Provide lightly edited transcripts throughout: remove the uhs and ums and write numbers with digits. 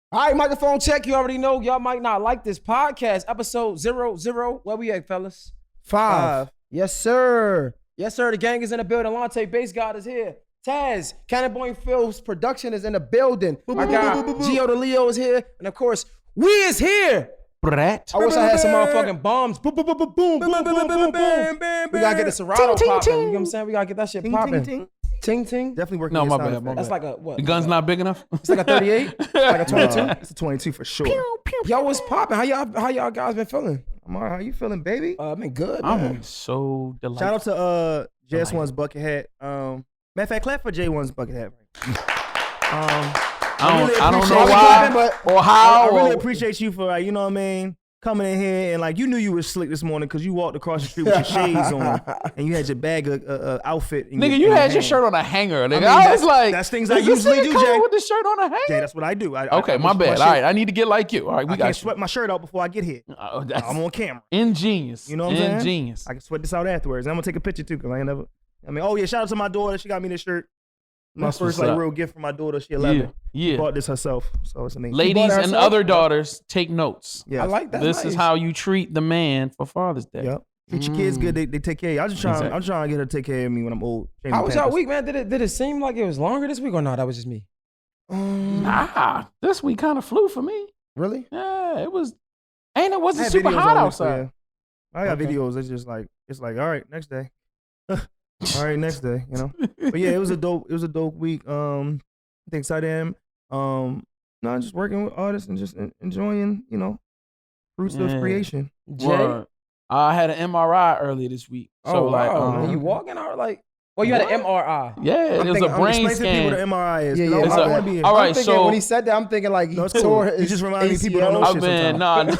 All right, microphone check. You already know y'all might not like this podcast. Episode 00. Where we at, fellas? 5. Yes, sir. Yes, sir. The gang is in the building. Lante, Bass God is here. Taz, Cannonboy Phil's production is in the building. My guy, Gio the Leo is here. And of course, we is here. Brat. I wish I had some motherfucking bombs. Boom, boom, boom, boom, boom, boom, boom, boom, boom. We gotta get the Serato popping. You know what I'm saying? We gotta get that shit popping. Ting, ting. Definitely working. No, my bad. That's like a what? The gun's not big enough? It's like a 38? Like a 22? It's a 22 for sure. Yo, what's popping? How y'all guys been feeling? I'm all right. How you feeling, baby? I've been good, man. I'm so delighted. Shout out to JS1's bucket hat. Matter of fact, clap for J1's bucket hat. I don't know why or how. I really appreciate you for, you know what I mean, coming in here and like you knew you were slick this morning because you walked across the street with your shades on and you had your bag of outfit. Nigga, you had your shirt on a hanger. Nigga, I mean, I was like, that's things I usually do, Jay. With the shirt on a hanger. Jay, that's what I do. Okay, my bad. All right, I need to get like you. All right, I can't sweat my shirt out before I get here. I'm on camera. Ingenious. You know what I'm saying? Ingenious. I can sweat this out afterwards. I'm gonna take a picture too because I ain't never. I mean, oh yeah, shout out to my daughter. She got me this shirt. My first like real gift from my daughter. She 11. Yeah. She bought this herself, so it's amazing. Ladies and other daughters, take notes. Yeah, I like that. This is how you treat the man for Father's Day. Yep. Treat your kids good. They take care of you. I'm trying to get her to take care of me when I'm old. How was y'all week, man? Did it seem like it was longer this week or not? That was just me. Nah, this week kind of flew for me. Really? Yeah, it was. And it wasn't super hot outside. I got videos. It's just like all right, next day. All right, next day, you know. But yeah, it was a dope week. I think excited. Just working with artists and just enjoying, you know, fruits of creation. Jay? I had an MRI earlier this week. So wow. You walking out like? Well, you had an MRI. Yeah, it was a brain scan. Explain to people what an MRI is. Yeah. All right, so when he said that, I'm thinking like he tore his. You just remind me people don't know shit sometimes.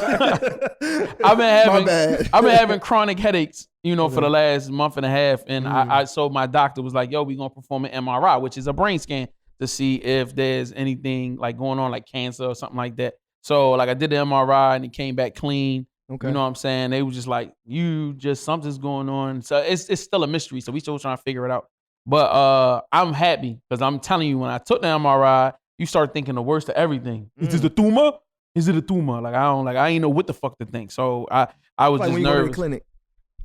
I've been having chronic headaches, you know, for the last month and a half, and so my doctor was like, "Yo, we gonna perform an MRI, which is a brain scan to see if there's anything like going on, like cancer or something like that." So like I did the MRI and it came back clean. Okay. You know what I'm saying? They was just like, something's going on. So it's still a mystery. So we still trying to figure it out. But I'm happy because I'm telling you, when I took the MRI, you start thinking the worst of everything. Is this a tumor? Is it a tumor? I ain't know what the fuck to think. So I was like just when nervous. You go to the clinic.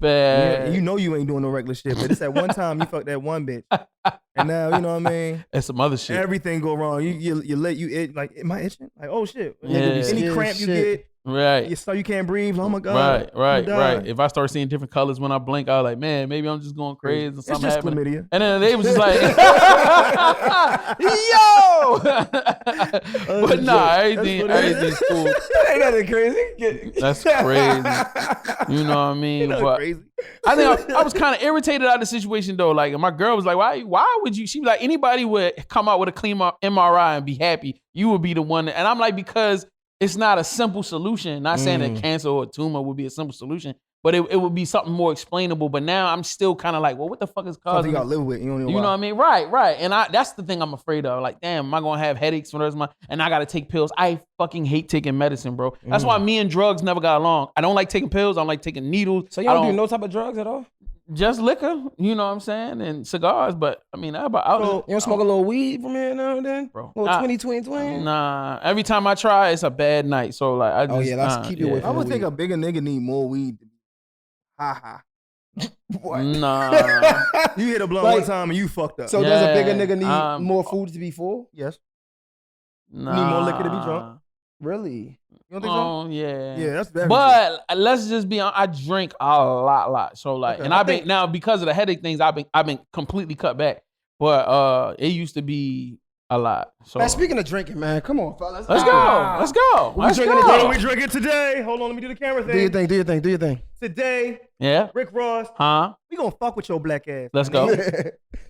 Yeah, you know you ain't doing no regular shit, but it's that one time you fucked that one bitch, and now you know what I mean. That's some other shit. Everything go wrong. You itch, like, am I itching? Like, oh shit. Yeah. Any cramp you get. Right. You can't breathe. Oh my God. Right. If I start seeing different colors when I blink, I was like, man, maybe I'm just going crazy or something happening. Chlamydia. And then they was just like, yo. But nah, everything's cool. Ain't nothing crazy. That's crazy. You know what I mean? But crazy. I think I was kind of irritated out of the situation though. Like, and my girl was like, why would you? She was like, anybody would come out with a clean MRI and be happy. You would be the one. And I'm like, because it's not a simple solution. Not saying that cancer or a tumor would be a simple solution, but it would be something more explainable. But now I'm still kind of like, well, what the fuck is causing? Something you gotta live with. You don't know what I mean? Right. And that's the thing I'm afraid of. Like, damn, am I gonna have headaches for the rest of and I gotta take pills? I fucking hate taking medicine, bro. That's why me and drugs never got along. I don't like taking pills. I don't like taking needles. So you don't do no type of drugs at all? Just liquor, you know what I'm saying, and cigars. But I mean, you don't smoke a little weed from here now and then, bro. A little 20. Nah, every time I try, it's a bad night. So like, I just let's keep it away from I would think a bigger nigga need more weed. Ha. What? Nah. You hit a blunt one time and you fucked up. So does a bigger nigga need more food to be full? Yes. Nah. You need more liquor to be drunk. Really? You don't think so? Yeah. Yeah, that's better. But let's just be honest, I drink a lot. So like, and I've been now because of the headache things, I've been completely cut back. But it used to be a lot. So man, speaking of drinking, man, come on, fellas. Let's go. What are we drinking today? Hold on, let me do the camera thing. Do your thing. Today, Rick Ross. We gonna fuck with your black ass. Let's go.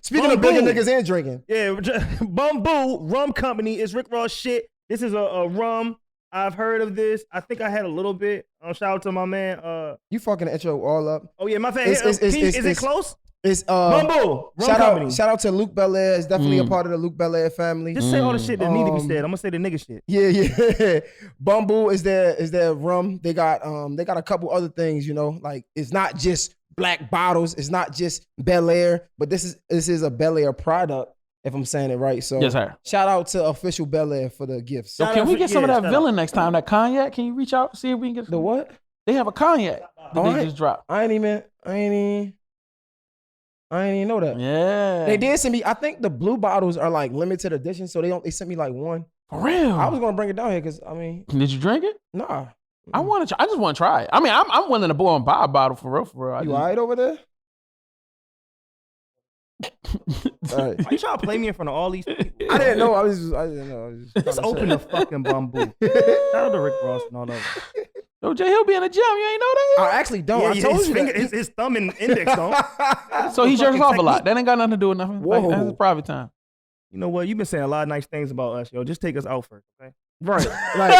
Speaking of bigger niggas and drinking. Yeah, Bamboo Rum Company is Rick Ross shit. This is a rum. I've heard of this. I think I had a little bit. Shout out to my man. You fucking intro all up. Oh yeah, my fan. Is it close? It's Bamboo Rum Company. Shout out to Luke Belair. It's definitely a part of the Luke Belair family. Just say all the shit that need to be said. I'm gonna say the nigga shit. Yeah. Bamboo is their rum. They got a couple other things, you know, like it's not just black bottles. It's not just Belair, but this is a Belair product. if I'm saying it right. So Yes, sir. shout out to Official Bel Air for the gifts. So can we get some of that villain next time? That cognac? Can you reach out see if we can get The what? They have a cognac that they just dropped. I ain't even know that. Yeah. They did send me. I think the blue bottles are like limited edition, so they sent me like one. For real? I was gonna bring it down here because I mean, did you drink it? Nah. I just want to try it. I mean, I'm willing to go and buy a bottle for real. You all right over there? All right. Why you trying to play me in front of all these people? I didn't know. I didn't know. Just open the fucking bamboo. Shout out to Rick Ross and all that. Yo, Jay, he'll be in the gym. You ain't know that? I actually don't. I told you that. His thumb and index don't. So he jerks off a lot. That ain't got nothing to do with nothing. Whoa. Like, that's his private time. You know what? You've been saying a lot of nice things about us, yo. Just take us out first, okay? Right. Like,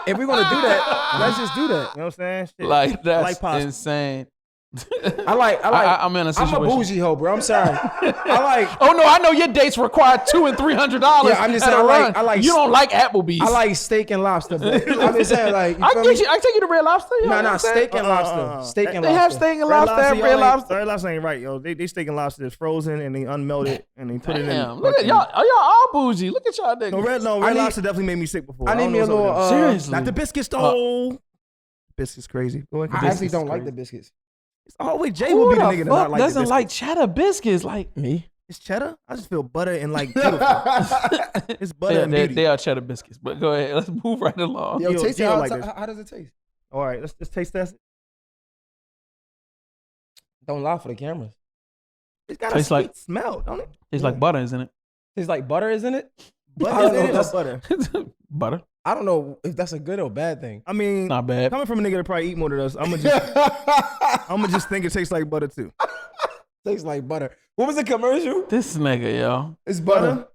if we're gonna do that, let's just do that. You know what I'm saying? Shit. Like, that's like pasta. insane. I'm in a situation. I'm a bougie hoe, bro. I'm sorry. Oh no, I know your dates require $200 and $300. Yeah, I'm just saying. I like. You don't like Applebee's. I like steak and lobster. Bro. I'm just saying, like. I take you to Red Lobster. Nah, steak and lobster. Steak and lobster. They have steak and lobster at Red Lobster. Red Lobster ain't right, yo. They steak and lobster is frozen and they unmelted and they put it in. Look at y'all. Y'all all bougie. Look at y'all niggas. Red Lobster definitely made me sick before. I need me a little. Seriously. Not the biscuits though. Biscuits crazy. I actually don't like the biscuits. It's always Jay will be the nigga that not like the doesn't biscuits. like cheddar biscuits like me? It's cheddar? I just feel butter and like beautiful. It's butter and beauty. They are cheddar biscuits. But go ahead. Let's move right along. Yo, taste it. How does it taste? All right, let's taste test it. Don't lie for the cameras. It's got a sweet smell, don't it? Tastes like butter, isn't it? Tastes like butter, isn't it? Butter is in it or butter? Butter. I don't know if that's a good or bad thing. I mean, not bad. Coming from a nigga that probably eat more than us, I'm gonna just think it tastes like butter too. Tastes like butter. What was the commercial? This nigga, yo. It's butter.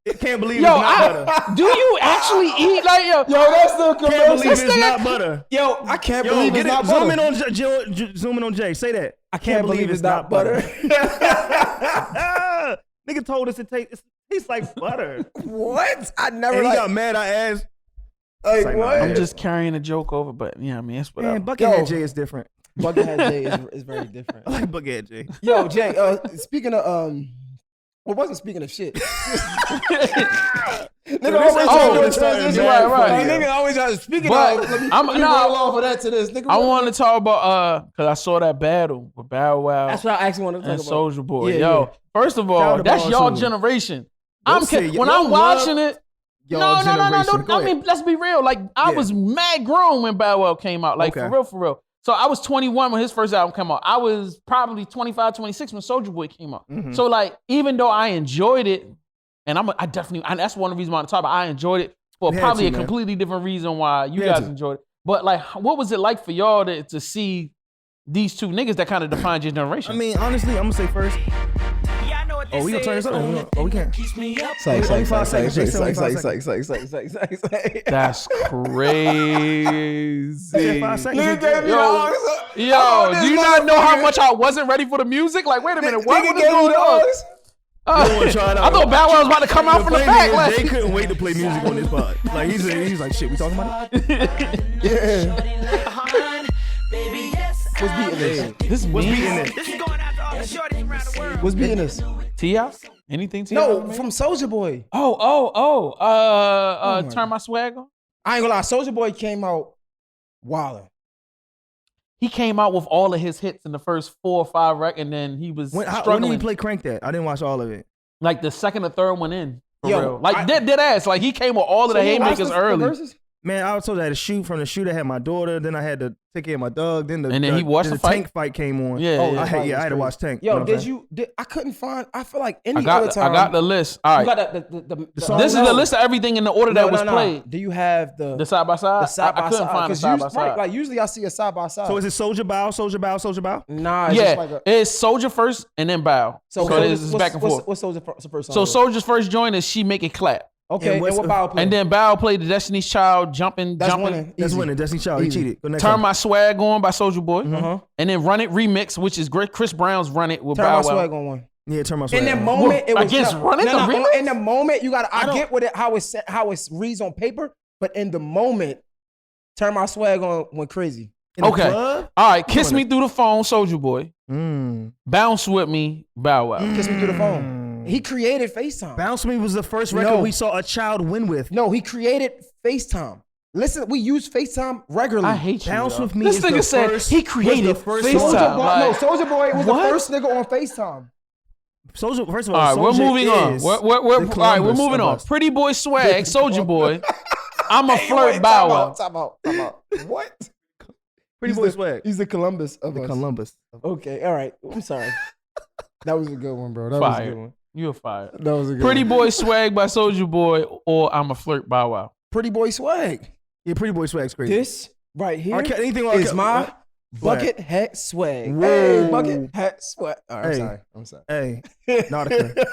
It can't believe it's not butter. Do you actually eat like yo? Yo, that's the commercial. Can't believe it's not butter. Yo, I can't believe it's not butter. Zoom in on Jay. Say that. I can't believe it's not butter. Nigga told us it tastes like butter. What? I never. And he got mad. I asked. Like what? I'm just carrying a joke over, but yeah, I mean it's whatever. Man, Buckethead Jay is different. Buckethead Jay is very different. I like Buckethead Jay. Yo, Jay. Speaking of well, wasn't speaking of shit. Nigga always transition. Right. Nigga always trying to speak of. Let me roll off of that to this. Nigga, I want to talk about because I saw that battle with Bow Wow. That's what I actually want to talk about. Soulja Boy. Yeah, Yo, yeah. First of all, that's y'all generation. When I'm watching it. No. I mean, let's be real. Like, I was mad grown when Bow Wow came out. Like, for real. So I was 21 when his first album came out. I was probably 25, 26 when Soulja Boy came out. Mm-hmm. So, like, even though I enjoyed it, and that's one of the reasons why I'm talking about. I enjoyed it for probably a completely different reason why you guys enjoyed it. But, like, what was it like for y'all to see these two niggas that kind of defined your generation? I mean, honestly, I'm going to say first. Oh, we gonna turn this up? Oh, we can't. That's crazy. 5 seconds. Yo, do you not know how much I wasn't ready for the music? Like, wait a minute, what was going on? I thought Bow Wow was about to come out from the back. Like, Jay couldn't wait to play music on this pod. Like he's like, shit, we talking about it? What's beating this? What's beating this? What's beating this? T.I.? Anything T.I.? No, from Soulja Boy. Turn My Swag On? I ain't gonna lie, Soulja Boy came out wildin'. He came out with all of his hits in the first 4 or 5 records, and then he was struggling. When did he play Crank That? I didn't watch all of it. Like the second or third one in. For real. Like dead ass. Like he came with all of the haymakers early. Man, I was told I had to shoot from the shoot. I had my daughter. Then I had to take care of my dog. Then he watched the fight? Tank fight came on. Yeah, I had to watch Tank. Yo, I couldn't find. I feel like any other time. I got the list. All right. You got this is the list of everything in the order that was played. Do you have the side by side? The side by side. I couldn't find the side by side. Right, like usually I see a side by side. So is it Soulja Bow? Nah. It's just like it's Soulja first and then Bow. So it's back and forth. What's Soulja first? So Soulja's first joint is She Make It Clap. Okay, and what Bow played? And then Bow played the Destiny's Child jumping. That's winning. Destiny's Child. He cheated. Turn My Swag On by Soulja Boy. Mm-hmm. And then Run It remix, which is Chris Brown's Run It with Bow Wow. Turn My Swag On one. Yeah, Turn My Swag On. In the moment, it was against Run It the remix. In the moment, you got. I get what how it reads on paper, but in the moment, Turn My Swag On went crazy. Okay. All right. Kiss Me Through the Phone, Soulja Boy. Bounce With Me, Bow Wow. Kiss Me Through the Phone. He created FaceTime. Bounce With Me was the first record we saw a child win with. No, he created FaceTime. Listen, we use FaceTime regularly. I hate you. Bounce With Me This is nigga the said first, he created FaceTime. Soulja Boy was the first nigga on FaceTime. Soulja, first of all, all right, we're moving on. We're We're moving on. Pretty Boy Swag, Soulja Boy. I'm a flirt Bow Wow. Time out. What? Pretty Boy Swag. He's the Columbus of The us. Columbus. Okay, all right. I'm sorry. That was a good one, bro. That was a good one. You're fired. That was a good Pretty one. Boy Swag by Soulja Boy or I'm a flirt Bow Wow. Pretty Boy Swag. Yeah, Pretty Boy Swag's crazy. This right here anything is my bucket hat swag. Whoa. Hey, bucket hat swag. All right, Hey. I'm sorry. Hey, Nautica.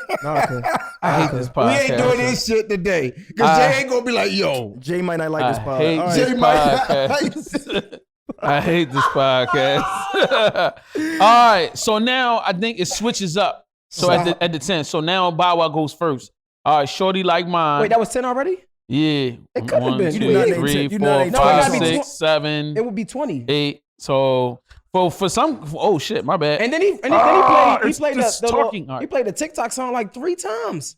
I hate this podcast. We ain't doing this shit today. Because Jay ain't gonna be like, yo. Jay might not like this pod. hate All right. this Jay might not podcast. like I hate this podcast. All right, so now I think it switches up. So at the 10, so now Bow Wow goes first. All right, Shorty Like Mine. Wait, that was 10 already? Yeah. It could have been. 1, You did not 2, name 3, 10. You 4, not name 5, 10. 6, 7, It would be 20. 8. So for some, oh shit, my bad. And then he played it's just the talking. he played the TikTok song like 3 times.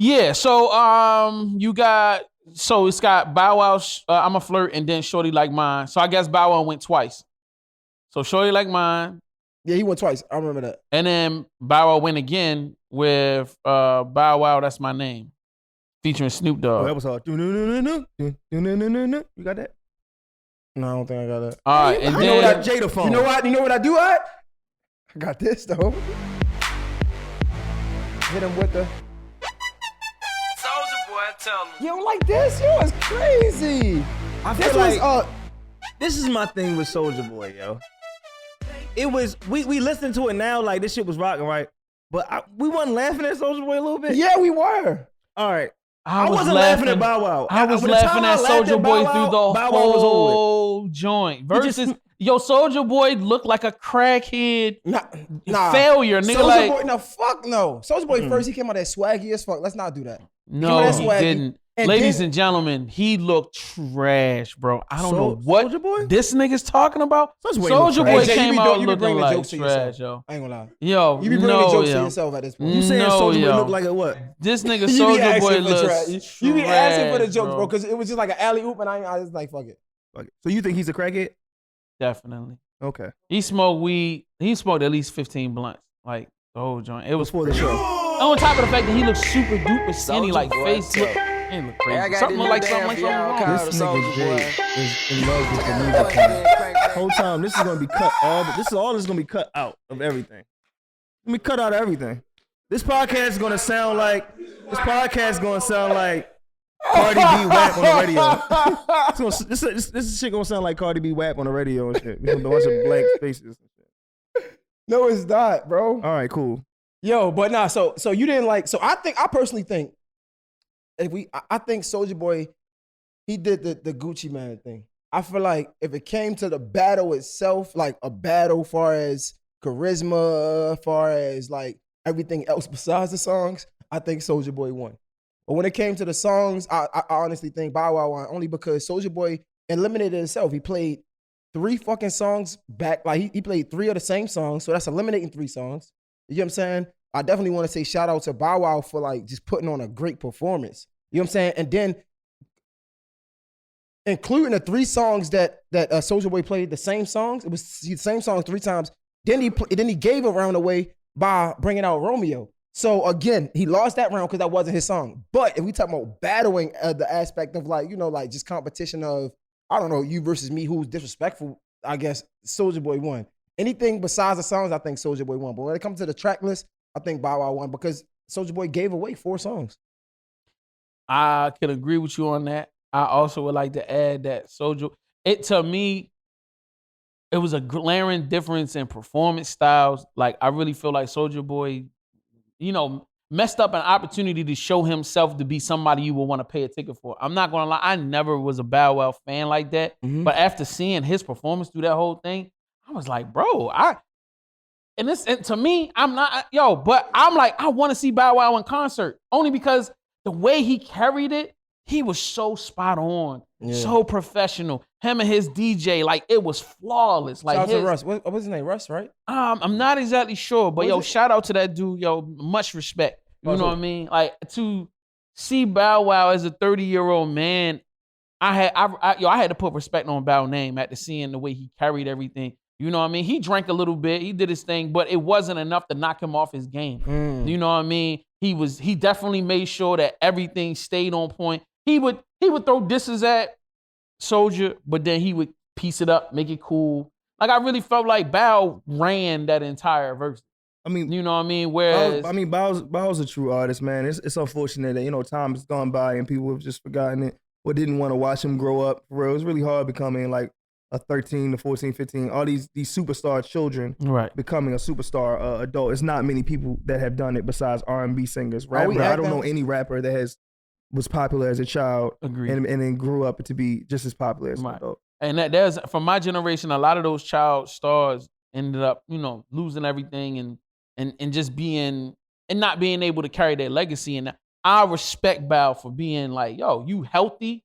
Yeah, so you got it's got Bow Wow, I'm a Flirt, and then Shorty Like Mine. So I guess Bow Wow went twice. So Shorty Like Mine, Yeah, he went twice. I remember that. and then Bow Wow went again with Bow Wow, That's My Name, featuring Snoop Oh, Dogg. that was hard. You got that? No, I don't think I got that. All right, and You know then that Jada phone. You know what I do at? I got this though. Hit him with the. Soulja Boy, tell me. You don't like this? You was crazy. I This feel was like this is my thing with Soulja Boy, yo. It was we listened to it now like this shit was rocking, right? But we wasn't laughing at Soulja Boy a little bit. Yeah, we were. All right. I wasn't laughing at Bow Wow. I was By the time laughing I at laughed Soulja Boy Bow through Wow, the Bow Wow was over with. whole joint. Versus, yo, Soulja Boy looked like a crackhead Nah. failure, nigga. Soulja Like, Boy, no, fuck no. Soulja Boy first, he came out that swaggy as fuck. Let's not do that. no, that's he swaggy. didn't. And Ladies then- and gentlemen, he looked trash, bro. I don't know Soulja what Boy? this nigga's talking about. Soulja Boy Soulja look Boy trash. Hey, Jay, came you out be looking bringing the like jokes to trash, yourself. yo. I ain't gonna lie. Yo, You be bringing no, the jokes to yo. yourself at this point. You saying No, Soulja yo. Boy look like a what? This nigga You be Soulja asking Boy for looks trash. You be asking for the trash, jokes, bro, because it was just like an alley oop, and I was like, fuck it. Okay. So you think he's a crackhead? Definitely. Okay. He smoked weed. He smoked at least 15 blunts. Like the whole joint. It was Before the show. on top of the fact that he looked super duper skinny, Soulja like Boy, face tell look. me. He look Hey, crazy. I got Something this look like new something like damn something y'all wrong. car. This Soulja nigga Jay Boy. is in love with the music. Man. Whole time, this is gonna be cut. All is gonna be cut out of everything. Let me cut out everything. This podcast is gonna sound like Cardi B WAP on the radio. This shit gonna sound like Cardi B WAP on the radio and shit. We gonna be a bunch of blank faces. And shit. No, it's not, bro. All right, cool. Yo, but nah, so you didn't like, so I personally think, I think Soulja Boy, he did the Gucci Man thing. I feel like if it came to the battle itself, like a battle far as charisma, far as like everything else besides the songs, I think Soulja Boy won. But when it came to the songs, I honestly think Bow Wow won, only because Soulja Boy eliminated himself. He played 3 fucking songs back, like he played 3 of the same songs, so that's eliminating 3 songs. You know what I'm saying? I definitely want to say shout out to Bow Wow for like just putting on a great performance. You know what I'm saying? And then including the 3 songs that Soulja Boy played, the same songs. It was the same songs 3 times. Then he gave a round away by bringing out Romeo. So again, he lost that round because that wasn't his song. But if we talk about battling the aspect of like, you know, like just competition of, I don't know, you versus me, who's disrespectful, I guess Soulja Boy won. Anything besides the songs, I think Soulja Boy won. But when it comes to the track list, I think Bow Wow won because Soulja Boy gave away 4 songs. I can agree with you on that. I also would like to add that to me, it was a glaring difference in performance styles. Like, I really feel like Soulja Boy, you know, messed up an opportunity to show himself to be somebody you would want to pay a ticket for. I'm not gonna lie, I never was a Bow Wow fan like that. Mm-hmm. But after seeing his performance through that whole thing, I was like, bro, and to me, but I'm like, I want to see Bow Wow in concert only because the way he carried it, he was so spot on, so professional. Him and his DJ, like it was flawless. Like shout out to Russ. What's his name? Russ, right? I'm not exactly sure, but shout out to that dude, much respect. You know what I mean? Like to see Bow Wow as a 30-year-old man, I had to put respect on Bow's name after seeing the way he carried everything. You know what I mean? He drank a little bit, he did his thing, but it wasn't enough to knock him off his game. You know what I mean? He definitely made sure that everything stayed on point. He would throw disses at Soulja, but then he would piece it up, make it cool. Like I really felt like Bow ran that entire verse. I mean, you know what I mean? Whereas Bow's a true artist, man. It's unfortunate that time has gone by and people have just forgotten it or didn't want to watch him grow up. For real, it's really hard becoming like a 13 to 14, 15. All these superstar children becoming a superstar adult. It's not many people that have done it besides R&B singers. I don't know any rapper that was popular as a child and then grew up to be just as popular as an adult. And there's from my generation, a lot of those child stars ended up, losing everything and just being and not being able to carry their legacy. And I respect Bow for being like, yo, you healthy,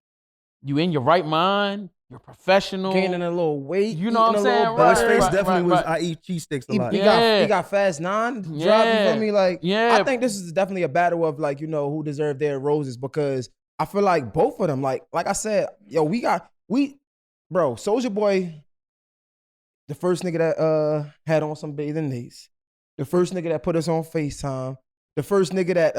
you in your right mind, you're professional, gaining a little weight. You know what I'm saying? His face definitely was. I eat cheese sticks a lot. He got Fast 9 drop. You feel me? Like, I think this is definitely a battle of like, who deserve their roses, because I feel like both of them, like I said, yo, bro, Soulja Boy, the first nigga that had on some bathing needs, the first nigga that put us on FaceTime, the first nigga that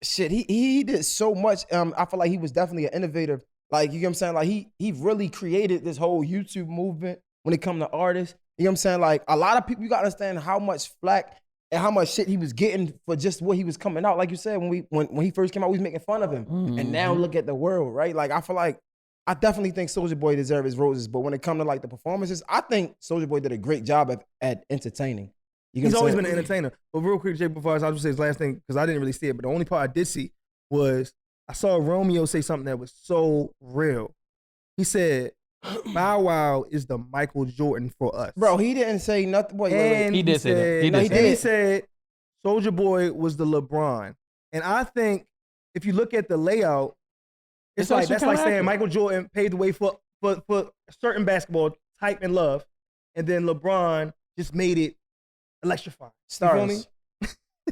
he did so much. I feel like he was definitely an innovator. Like, you know what I'm saying? Like he really created this whole YouTube movement when it come to artists. You know what I'm saying? Like, a lot of people, you gotta understand how much flack and how much shit he was getting for just what he was coming out. Like you said, when he first came out, we was making fun of him. And now look at the world, right? Like, I feel like I definitely think Soulja Boy deserves his roses, but when it comes to like the performances, I think Soulja Boy did a great job at entertaining. He's always been an entertainer. But real quick, Jay, before I'll just say his last thing, because I didn't really see it, but the only part I did see was I saw Romeo say something that was so real. He said, Bow Wow is the Michael Jordan for us. Bro, he didn't say nothing. Wait. He did say that. He said Soulja Boy was the LeBron. And I think if you look at the layout, that's like saying Michael Jordan paved the way for certain basketball type and love, and then LeBron just made it electrifying. Stars. You feel me?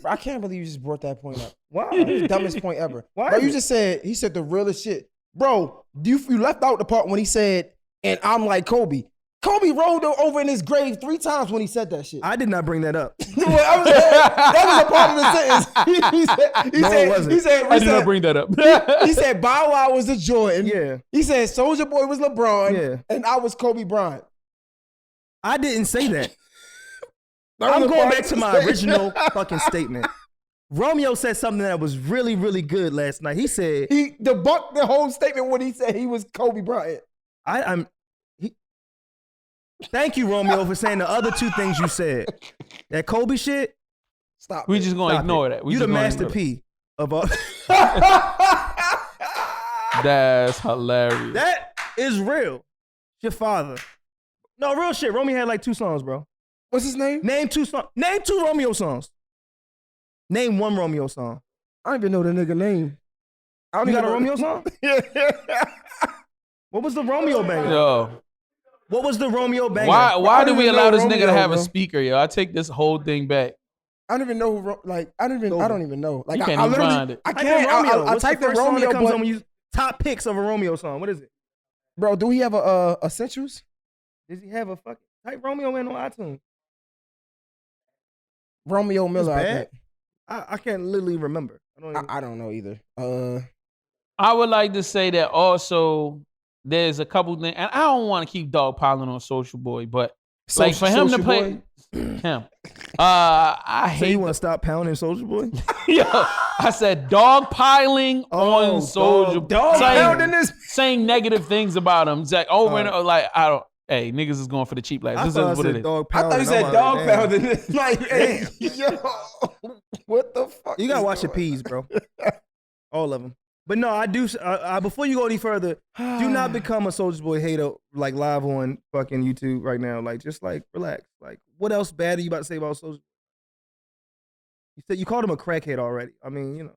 Bro, I can't believe you just brought that point up. Wow. The dumbest point ever. Why? Bro, he said the realest shit. Bro, you left out the part when he said, and I'm like Kobe. Kobe rolled over in his grave 3 times when he said that shit. I did not bring that up. That was a part of the sentence. He said, I did not bring that up. He said Bow Wow was the Jordan. Yeah. He said Soulja Boy was LeBron. Yeah. And I was Kobe Bryant. I didn't say that. I'm going back to my original fucking statement. Romeo said something that was really, really good last night. He said he debunked the whole statement when he said he was Kobe Bryant. Thank you, Romeo, for saying the other 2 things you said. That Kobe shit. Stop. We just gonna ignore that. You the Master P of all. That's hilarious. That is real. Your father. No, real shit. Romeo had like 2 songs, bro. What's his name? Name 2 songs. Name 2 Romeo songs. Name 1 Romeo song. I don't even know the nigga name. You got a Romeo song? Yeah. What was the Romeo banger? Yo. What was the Romeo banger? Why do we allow this nigga to have a speaker, yo? I take this whole thing back. I don't even know who, I don't even know. Like, you can't even find it. I can't. I typed in Romeo, comes on when you top picks of a Romeo song. What is it? Bro, do he have a Essentials? Does he have a fucking type Romeo in on iTunes? Romeo Miller, I think. I can't literally remember. I don't know either. I would like to say that also there's a couple things, and I don't want to keep dogpiling on Soulja Boy, but like for him to play him, I hate. So you want to stop pounding Soulja Boy? Yo, I said dogpiling on Soulja Boy, saying negative things about him. It's like over and over, like I don't. Hey, niggas is going for the cheap laughs. This is what it is. I thought you said dog pounding. Like, hey, yo, what the fuck? You gotta watch your P's, bro. All of them. But no, I do. Before you go any further, do not become a Soulja Boy hater like live on fucking YouTube right now. Like, just like relax. Like, what else bad are you about to say about Soulja Boy? You said you called him a crackhead already. I mean,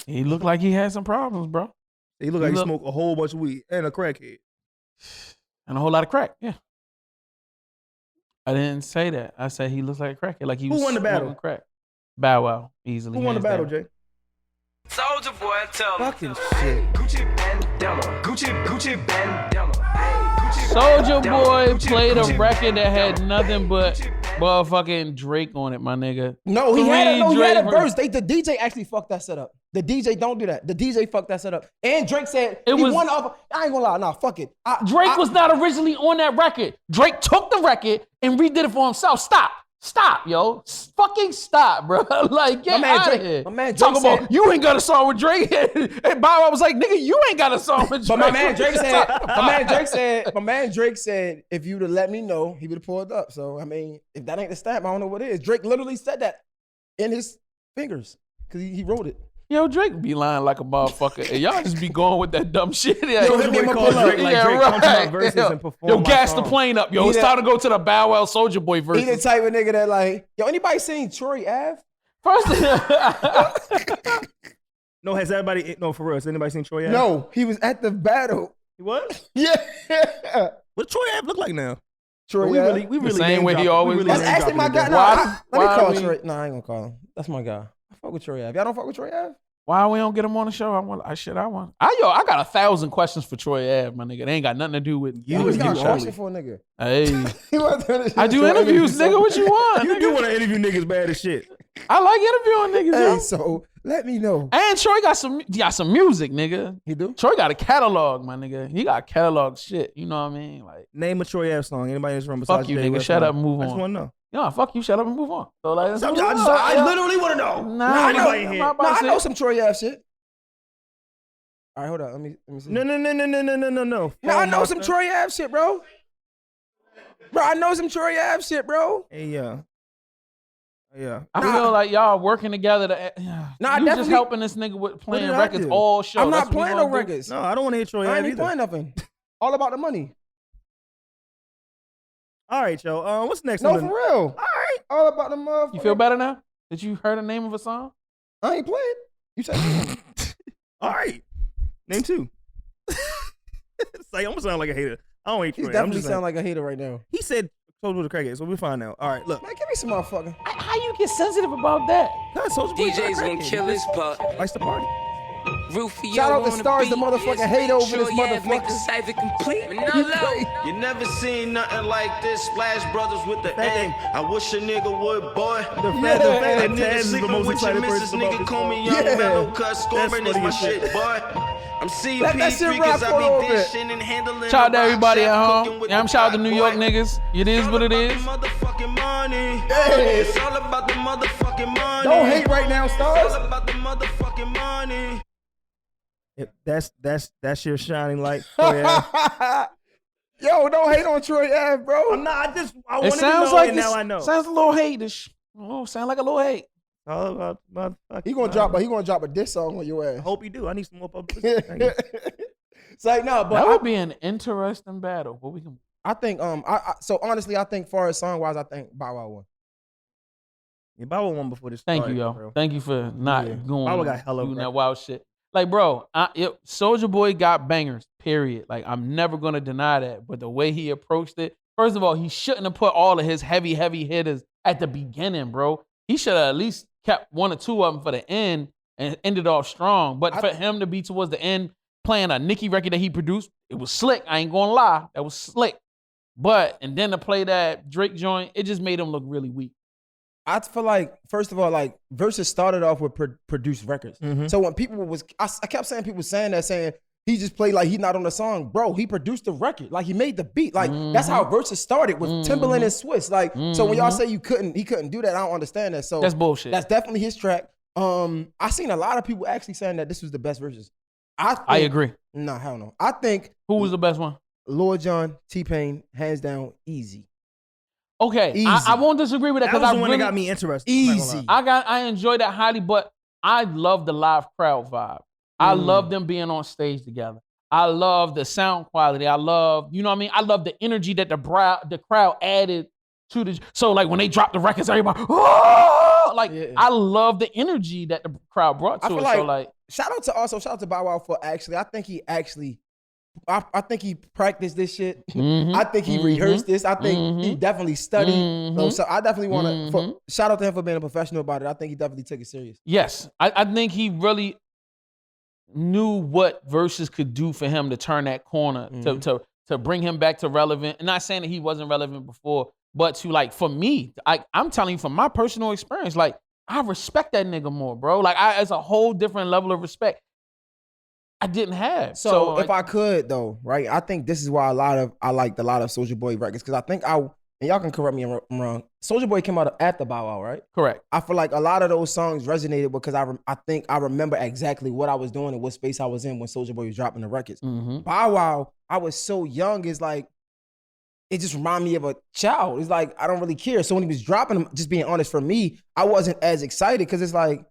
he looked like he had some problems, bro. He looked like he smoked a whole bunch of weed and a crackhead. And a whole lot of crack, yeah. I didn't say that. I said he looks like a crackhead, like he was won the battle? Crack. Bow Wow, easily. Who won the hands battle, down. Jay? Soldier boy, tell me. Fucking shit. Gucci bandana, Gucci bandana. Soldier Boy played a record that had nothing but motherfucking Drake on it, my nigga. No, he had a Drake verse. The DJ actually fucked that set up. The DJ don't do that. The DJ fucked that set up. And Drake said he won off. I ain't gonna lie. Nah, fuck it. Drake was not originally on that record. Drake took the record and redid it for himself. Stop, yo. Fucking stop, bro. Like, get out of here. My man Drake Talk about, said, you ain't got a song with Drake. And Bow Wow was like, nigga, you ain't got a song with Drake. But my man Drake said, if you'd have let me know, he would have pulled up. So, I mean, if that ain't the stamp, I don't know what it is. Drake literally said that in his fingers because he wrote it. Yo, Drake be lying like a motherfucker. And y'all just be going with that dumb shit. Yeah, Yo, Drake calls Drake like Drake come to my verses and perform Yo, my gas song. the plane up, yo. It's time to go to the Bow Wow Soulja Boy verse. He the type of nigga that like, yo, anybody seen Troy Ave? First, No, has everybody? No, for real. Has anybody seen Troy Ave? No, he was at the battle. He was? Yeah. What Troy Ave look like now? Troy we Ave. really same name way he dropping. always We was. That's actually my guy. dropping Nah, Why- let me why call we- Troy. Nah, I ain't gonna call him. That's my guy. I fuck with Troy Ave. Y'all don't fuck with Troy Ave? why we don't get him on the show? I want. I got 1,000 questions for Troy Ave, my nigga. They ain't got nothing to do with You you. was and got you a question for a nigga. Hey, He wasn't doing this I shit do for interviews, interview, nigga. What you want? You nigga? do want to interview niggas bad as shit. I like interviewing niggas, Hey, yo. so let me know. And Troy got some music, nigga. He do? Troy got a catalog, my nigga. He got catalog shit. You know what I mean? Like, Name a Troy Ave song. Anybody in this room besides fuck you, Jay nigga. West Shut know? up and move I just on. want to know. Yeah, fuck you. Shut up and move on. So like, let's move on. I literally want to know. Nah, anybody I'm here. not about Nah, to I say- know some Troy Ave shit. All right, hold on. Let me see. No. No, I know some Troy Ave shit, bro. Bro, I know some Troy Ave shit, bro. Hey, yeah. I feel like y'all working together to. Nah, you just definitely- helping this nigga with playing did I records do? all show. I'm That's not what we playing no gonna do. records. No, I don't want to hear Troy I Ave ain't even either. playing nothing. All about the money. All right, yo. What's next? No, on for the- real. All right. All about the motherfucker. You feel better now that you heard the name of a song? I ain't playing. You said All right. Name two. It's like, I'm gonna sound like a hater. I don't hate he's Troy. I'm definitely just saying. sound like a hater right now. He said Soulja Boy the crackhead, so we'll find out. All right, look. Man, give me some motherfucker. How you get sensitive about that? God, Soulja Boy DJ's not a gonna crackhead. kill He his just part. likes to party. Rufio Shout out to on the Stars, the beat. motherfucking hate over this Troy Ave make the motherfucker. cipher complete. You never seen nothing like this. Splash Brothers with the aim. I wish a nigga would, boy. The fact that Nigga Taz is the sleeping most with your excited missus, person about nigga this call me song. young Yeah. mellow, cuz scoring is funny my as shit. shit, boy. I'm CP Let that shit rock because for a little I be bit. dishing and handling. Shout out the to rock everybody chef, at cooking home. with Yeah, I'm the shout out to pot, New York boy. niggas. It is what it is. It's all about the motherfucking money. Hey. It's all about the motherfucking money. Don't hate right now, It's Stars. all about the motherfucking money. That's your shining light. Troy Ave. Yo, don't hate on Troy Ave, bro. I'm not. I It wanted to sounds know, like and now I know. Sounds a little hate. Oh, sound like a little hate. All about motherfucking He gonna drop a diss song on your I ass. hope he do. I need some more publicity. Thank you. It's like no, but That would be an interesting battle. But we can. I think so honestly, I think far as song wise, I think Bow Wow won. Yeah, Bow Wow won before this. Thank started, you, yo. bro. Thank you for not Yeah. going. Bow Wow got hella doing that records. wild shit. Like, bro, Soulja Boy got bangers. Period. Like, I'm never gonna deny that. But the way he approached it, first of all, he shouldn't have put all of his heavy hitters at the beginning, bro. He should have at least kept one or two of them for the end and ended off strong. But for him to be towards the end playing a Nicki record that he produced, it was slick. I ain't gonna lie, that was slick. And then to play that Drake joint, it just made him look really weak. I feel like, first of all, like Versus started off with produced records. Mhm. So when people I kept saying people saying he just played like he's not on the song, bro. He produced the record, like he made the beat, like that's how Versus started with Timbaland and Swiss. Like so when y'all say he couldn't do that, I don't understand that. So That's bullshit. That's definitely his track. I seen a lot of people actually saying that this was the best Versus. I agree. Nah, hell no. I think Who was the best one? Lord John, T-Pain, hands down, easy. Okay, Easy. I won't disagree with that That because was I the one really, that got me interested. I'm not gonna Easy. lie. I enjoy that highly, but I love the live crowd vibe. I love them being on stage together. I love the sound quality. I love, you know what I mean? I love the energy that the crowd added to the. So like when they dropped the records, everybody, oh! Like Yeah. I love the energy that the crowd brought I to feel it. like, So like, shout out to Bow Wow for actually, I think he actually I think he practiced this shit. Mhm. I think he rehearsed this. I think he definitely studied. So I definitely want to shout out to him for being a professional about it. I think he definitely took it serious. Yes, I think he really knew what verses could do for him to turn that corner, to bring him back to relevant. And not saying that he wasn't relevant before, but to like, for me, I'm telling you from my personal experience, like I respect that nigga more, bro. Like it's a whole different level of respect I didn't have. So if I could though, right? I think this is why I liked a lot of Soulja Boy records, because I think and y'all can correct me if I'm wrong. Soulja Boy came out after Bow Wow, right? Correct. I feel like a lot of those songs resonated because I think I remember exactly what I was doing and what space I was in when Soulja Boy was dropping the records. Bow Wow, I was so young, it's like, it just reminded me of a child. It's like, I don't really care. So when he was dropping them, just being honest, for me, I wasn't as excited because it's like,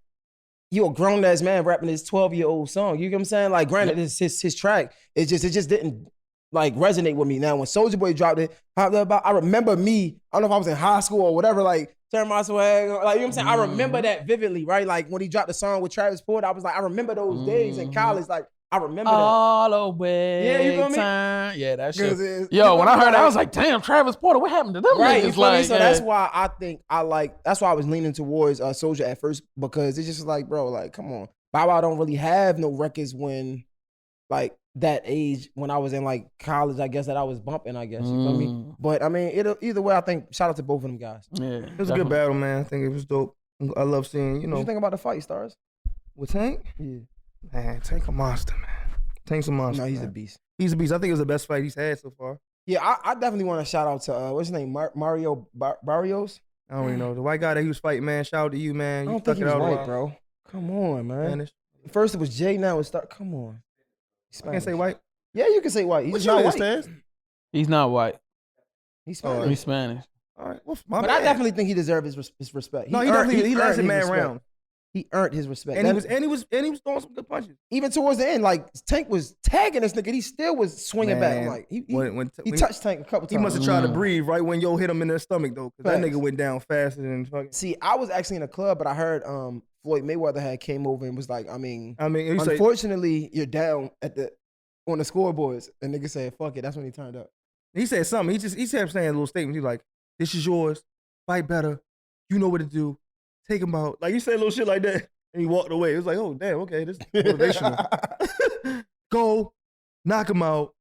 you a grown ass man rapping this 12-year-old song. You get what I'm saying? Like, granted, it's his track. It just didn't like resonate with me. Now when Soulja Boy dropped it, I remember me, I don't know if I was in high school or whatever, like turn my swag, like, you know what I'm saying? I remember that vividly, right? Like when he dropped the song with Travis Porter, I was like, I remember those days in college. Like I remember all the way. Yeah, you feel me? Yeah, that shit. Yo, when I heard that, I was like, damn, Travis Porter, what happened to them right, niggas? you feel Like, me? So that's why I think that's why I was leaning towards Soulja at first, because it's just like, bro, like, come on. Bow Wow don't really have no records when, like, that age, when I was in, like, college, I guess, that I was bumping, I guess, you feel me? But, I mean, either way, I think, shout out to both of them guys. Yeah, It was a good battle, man. I think it was dope. I love seeing, What you think about the fight, Stars? With Tank? Yeah. Man, Tank a monster, man. Tank's a monster. No, he's man. a beast. He's a beast. I think it was the best fight he's had so far. Yeah, I definitely want to shout out to, what's his name, Mario Barrios? I don't even know. The white guy that he was fighting, man, shout out to you, man. I You don't think he was stuck it out white, bro. Come on, man. Spanish. First it was Jay, now it's come on. I can't say white. Yeah, you can say white. He's What not you white. is, he's not white. He's Spanish. He's Spanish. All right. Well, my But bad. I definitely think he deserved his respect. No, he earned lasted his man respect. round. He earned his respect. And he was throwing some good punches. Even towards the end, like Tank was tagging this nigga, he still was swinging back. Like he touched Tank a couple times. He must have tried to breathe right when Yo hit him in the stomach though, because that Facts. nigga went down faster than fucking. See, I was actually in a club, but I heard Floyd Mayweather had came over and was like, I mean, he said, unfortunately, you're down on the scoreboards. And nigga said, fuck it. That's when he turned up. he said something. He kept saying little statements. He like, this is yours. Fight better. You know what to do. Take him out. Like he said little shit like that. And he walked away. It was like, oh damn, okay, this is motivational. Go, knock him out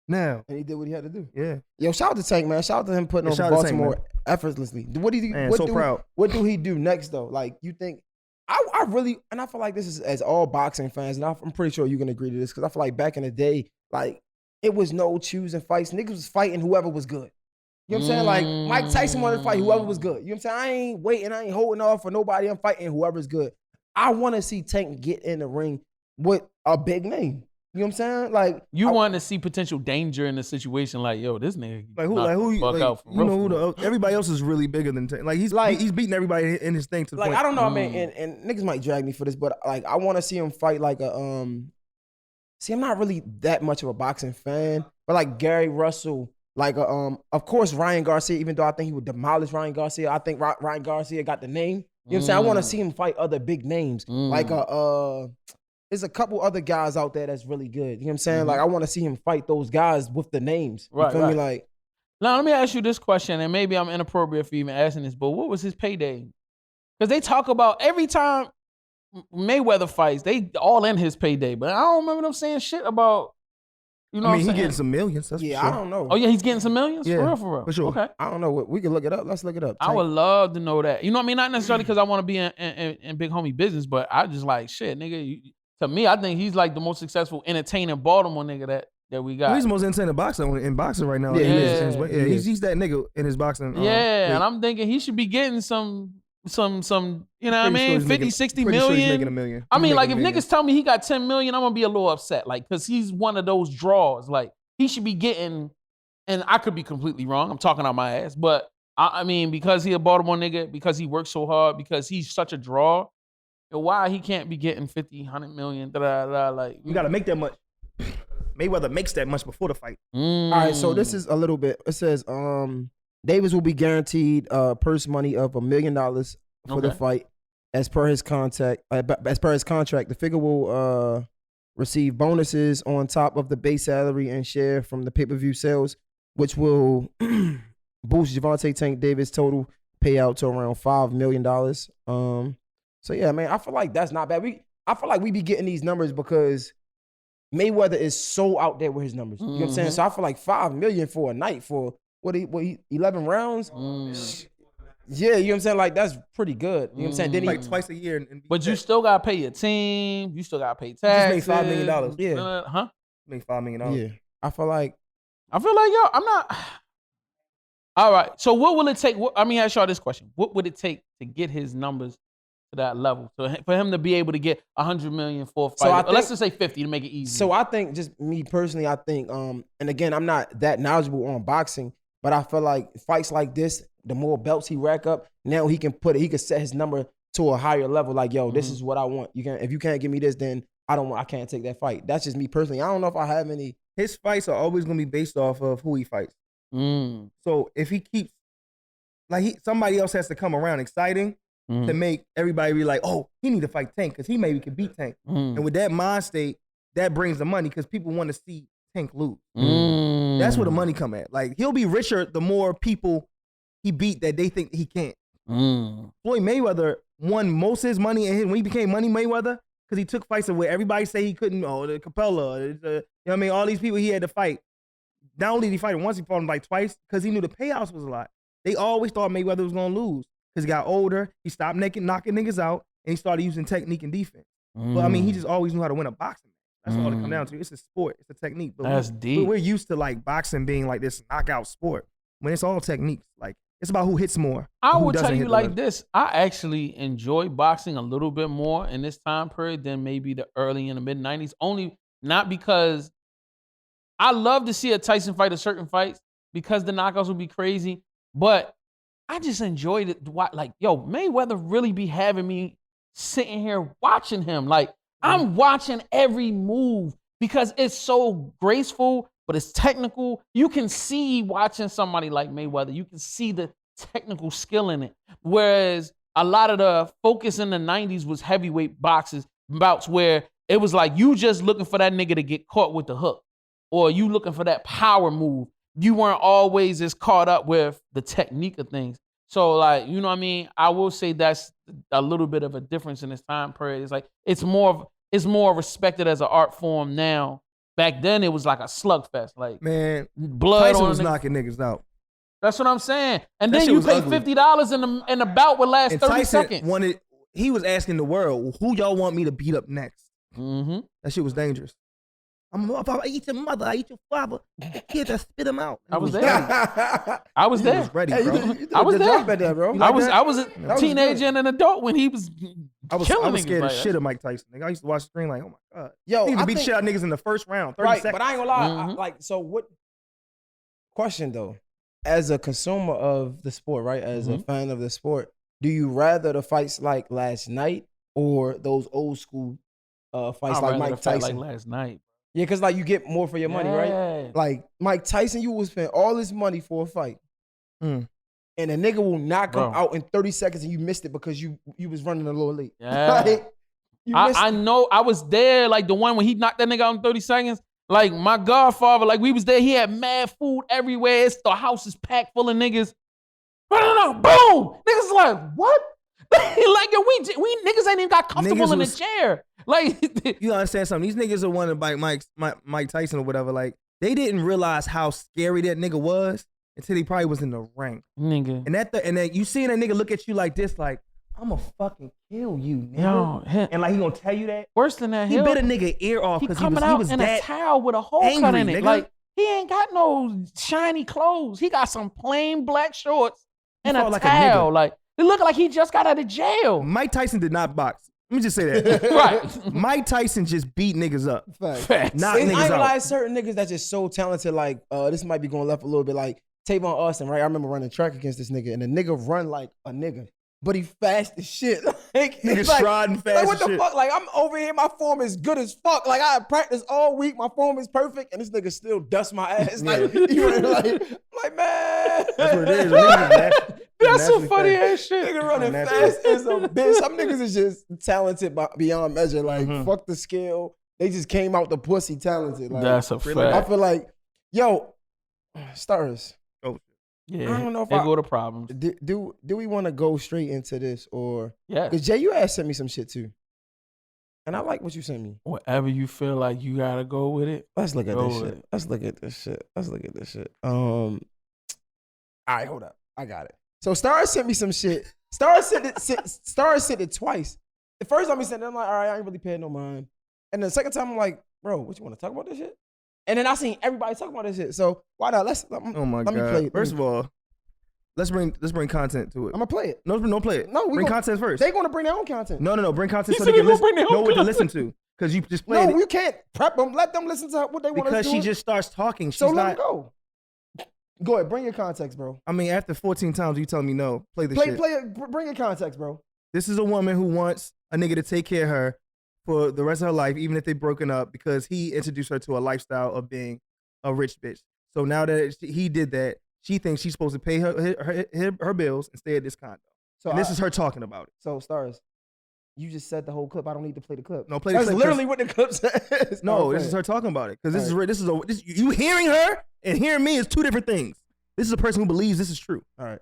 now. And he did what he had to do. Yeah. Yo, shout out to Tank, man. Shout out to him putting over shout out to Tank, Baltimore man. effortlessly. What do you Man, what so do, proud. What do he do next though? Like, you think I really, and I feel like this is as all boxing fans, and I'm pretty sure you can agree to this, because I feel like back in the day, like it was no choosing fights. Niggas was fighting whoever was good. You know what I'm saying? Like Mike Tyson wanted to fight whoever was good. You know what I'm saying? I ain't waiting, I ain't holding off for nobody. I'm fighting whoever's good. I want to see Tank get in the ring with a big name. You know what I'm saying? Like you want to see potential danger in the situation. Like, yo, this nigga. Like who you know who everybody else is really bigger than Tank. Like he's beating everybody in his thing to the like point. I don't know, man, and niggas might drag me for this, but like I want to see him fight like a See, I'm not really that much of a boxing fan, but like Gary Russell, like of course Ryan Garcia. Even though I think he would demolish Ryan Garcia, I think Ryan Garcia got the name. You know what I'm saying? I want to see him fight other big names. Like there's a couple other guys out there that's really good. You know what I'm saying? Like I want to see him fight those guys with the names. You feel me? Like now let me ask you this question, and maybe I'm inappropriate for even asking this, but what was his payday? Because they talk about every time Mayweather fights, they all in his payday, but I don't remember them saying shit about. You know, he getting some millions. That's yeah, for sure. I don't know. Oh yeah, he's getting some millions. Yeah, for real. for sure. Okay, I don't know. We can look it up. Let's look it up. I would love to know that. You know what I mean? Not necessarily because I want to be in big homie business, but I just like shit, nigga. To me, I think he's like the most successful, entertaining Baltimore nigga that we got. Well, he's the most entertaining boxer in boxing right now. Yeah, he's that nigga in his boxing. And I'm thinking he should be getting some. You know what I mean? 50, 60 million. Sure he's making $1 million. I mean, like if niggas tell me he got 10 million, I'm gonna be a little upset. Like, cause he's one of those draws. Like he should be getting, and I could be completely wrong. I'm talking out my ass, but I mean, because he a Baltimore nigga, because he works so hard, because he's such a draw, why he can't be getting 50, 100 million? Like you gotta make that much. Mayweather makes that much before the fight. All right, so this is a little bit. It says Davis will be guaranteed purse money of $1 million for the fight, as per his contract. The figure will receive bonuses on top of the base salary and share from the pay-per-view sales, which will boost Gervonta Tank Davis' total payout to around $5 million. So yeah, man, I feel like that's not bad. I feel like we be getting these numbers because Mayweather is so out there with his numbers. You know what I'm saying? So I feel like $5 million for a night for what 11 rounds? Yeah, you know what I'm saying? Like, that's pretty good. You know what I'm saying? Then like twice a year. But you still got to pay your team. You still got to pay taxes. Just made $5 million. Yeah. Huh? Make $5 million. Yeah. I feel like, yo, I'm not. All right. So what will it take? I mean, ask y'all this question. What would it take to get his numbers to that level? So for him to be able to get 100 million for a fight, let's just say 50 to make it easy. So I think, just me personally, I think, and again, I'm not that knowledgeable on boxing, but I feel like fights like this, the more belts he rack up, now he can set his number to a higher level. Like, yo, this is what I want. If you can't give me this, then I can't take that fight. That's just me personally. I don't know if I have any. His fights are always gonna be based off of who he fights. So if he keeps, somebody else has to come around exciting to make everybody be like, oh, he need to fight Tank because he maybe could beat Tank. And with that mind state, that brings the money because people want to see Tank lose. That's where the money come at. Like, he'll be richer the more people he beat that they think he can't. Floyd Mayweather won most of his money when he became Money Mayweather because he took fights where everybody say he couldn't. Oh, the Capella, you know what I mean? All these people he had to fight. Not only did he fight him once, he fought him like twice because he knew the payouts was a lot. They always thought Mayweather was gonna lose because he got older. He stopped knocking niggas out and he started using technique and defense. But I mean, he just always knew how to win a boxing match. That's all it comes down to. It's a sport. It's a technique. But that's deep. We're used to like boxing being like this knockout sport when it's all techniques. Like, it's about who hits more. I will tell you like this. I actually enjoy boxing a little bit more in this time period than maybe the early and the mid 90s. Only not because I love to see a Tyson fight a certain fights because the knockouts would be crazy, but I just enjoyed it. Like, yo, Mayweather really be having me sitting here watching him. Like, I'm watching every move because it's so graceful, but it's technical. You can see watching somebody like Mayweather, you can see the technical skill in it. Whereas a lot of the focus in the 90s was heavyweight bouts where it was like you just looking for that nigga to get caught with the hook, or you looking for that power move. You weren't always as caught up with the technique of things. So, like, you know what I mean? I will say that's a little bit of a difference in this time period. It's like it's more respected as an art form now. Back then, it was like a slugfest. Like, man, blood Tyson on was knocking niggas out. That's what I'm saying. And then you pay $50 and the bout would last and 30 Tyson seconds. He was asking the world, who y'all want me to beat up next? That shit was dangerous. I eat your mother, I eat your father. The kids, I spit them out. I was there. I was there. He was ready, bro. I was there. Bro. I was a teenager and an adult when he was killing I was scared niggas of shit of Mike Tyson. Nigga, I used to watch the screen like, oh my God. Yo, he beat shit out niggas in the first round, 30 seconds. But I ain't gonna lie. So what? Question though, as a consumer of the sport, right? As a fan of the sport, do you rather the fights like last night or those old school fights like Mike Tyson? Like last night. Yeah, because like you get more for your money, right? Like Mike Tyson, you will spend all this money for a fight. And a nigga will knock him out in 30 seconds and you missed it because you was running a little late. Yeah. Like, I know I was there, like the one when he knocked that nigga out in 30 seconds. Like my godfather, like we was there, he had mad food everywhere. The house is packed full of niggas. Boom! Niggas like, what? Like, yo, we niggas ain't even got comfortable in the chair. Like, you understand something? These niggas are wanting to bite Mike Tyson or whatever. Like, they didn't realize how scary that nigga was until he probably was in the ring. Nigga. And then you seeing that nigga look at you like this, like, I'm gonna fucking kill you, nigga. Yo, and like he gonna tell you that. Worse than that, he bit a nigga ear off because he was in that a towel with a hole cut in it. Nigga. Like, he ain't got no shiny clothes. He got some plain black shorts and a towel. Like, it looked like he just got out of jail. Mike Tyson did not box. Let me just say that. Right. Mike Tyson just beat niggas up. Facts. Knock niggas out. Like certain niggas that's just so talented. Like, this might be going left a little bit. Like Tavon Austin, right? I remember running track against this nigga, and the nigga run like a nigga, but he fast as shit. Like, nigga striding fast. Like, what the fuck? Like, I'm over here, my form is good as fuck. Like, I practiced all week, my form is perfect, and this nigga still dusts my ass. Like, you know, like, man. That's what it is. That's some funny ass shit. Nigga running fast as a bitch. Some niggas is just talented beyond measure. Like, fuck the skill. They just came out the pussy talented. Like, That's a fact. I feel like, yo, Stars. Yeah, I don't know if they go to problems. Do we want to go straight into this or? Yeah. Because Jay, you had sent me some shit too, and I like what you sent me. Whatever you feel like you gotta go with it. Let's look at this shit. Let's look at this shit. All right, hold up. I got it. So Star sent me some shit. Star sent it twice. The first time he sent it, I'm like, all right, I ain't really paying no mind. And the second time, I'm like, bro, what you want to talk about this shit? And then I seen everybody talking about this shit. So why not? Oh my God. Let me play it. First of all, let's bring content to it. I'm gonna play it. No, don't play it. No, bring content first. They gonna bring their own content. No, bring content so they can know what to listen to. Because you just played it. No, you can't prep them. Let them listen to what they want to do. Because she just starts talking. So let them go. Go ahead, bring your context, bro. I mean, after 14 times you telling me no, play the shit. Bring your context, bro. This is a woman who wants a nigga to take care of her for the rest of her life, even if they've broken up, because he introduced her to a lifestyle of being a rich bitch. So now that he did that, she thinks she's supposed to pay her bills and stay at this condo. So this is her talking about it. So Stars, you just said the whole clip. I don't need to play the clip. No, play the clip. That's literally what the clip says. No, this is her talking about it. Because you hearing her and hearing me is two different things. This is a person who believes this is true. All right,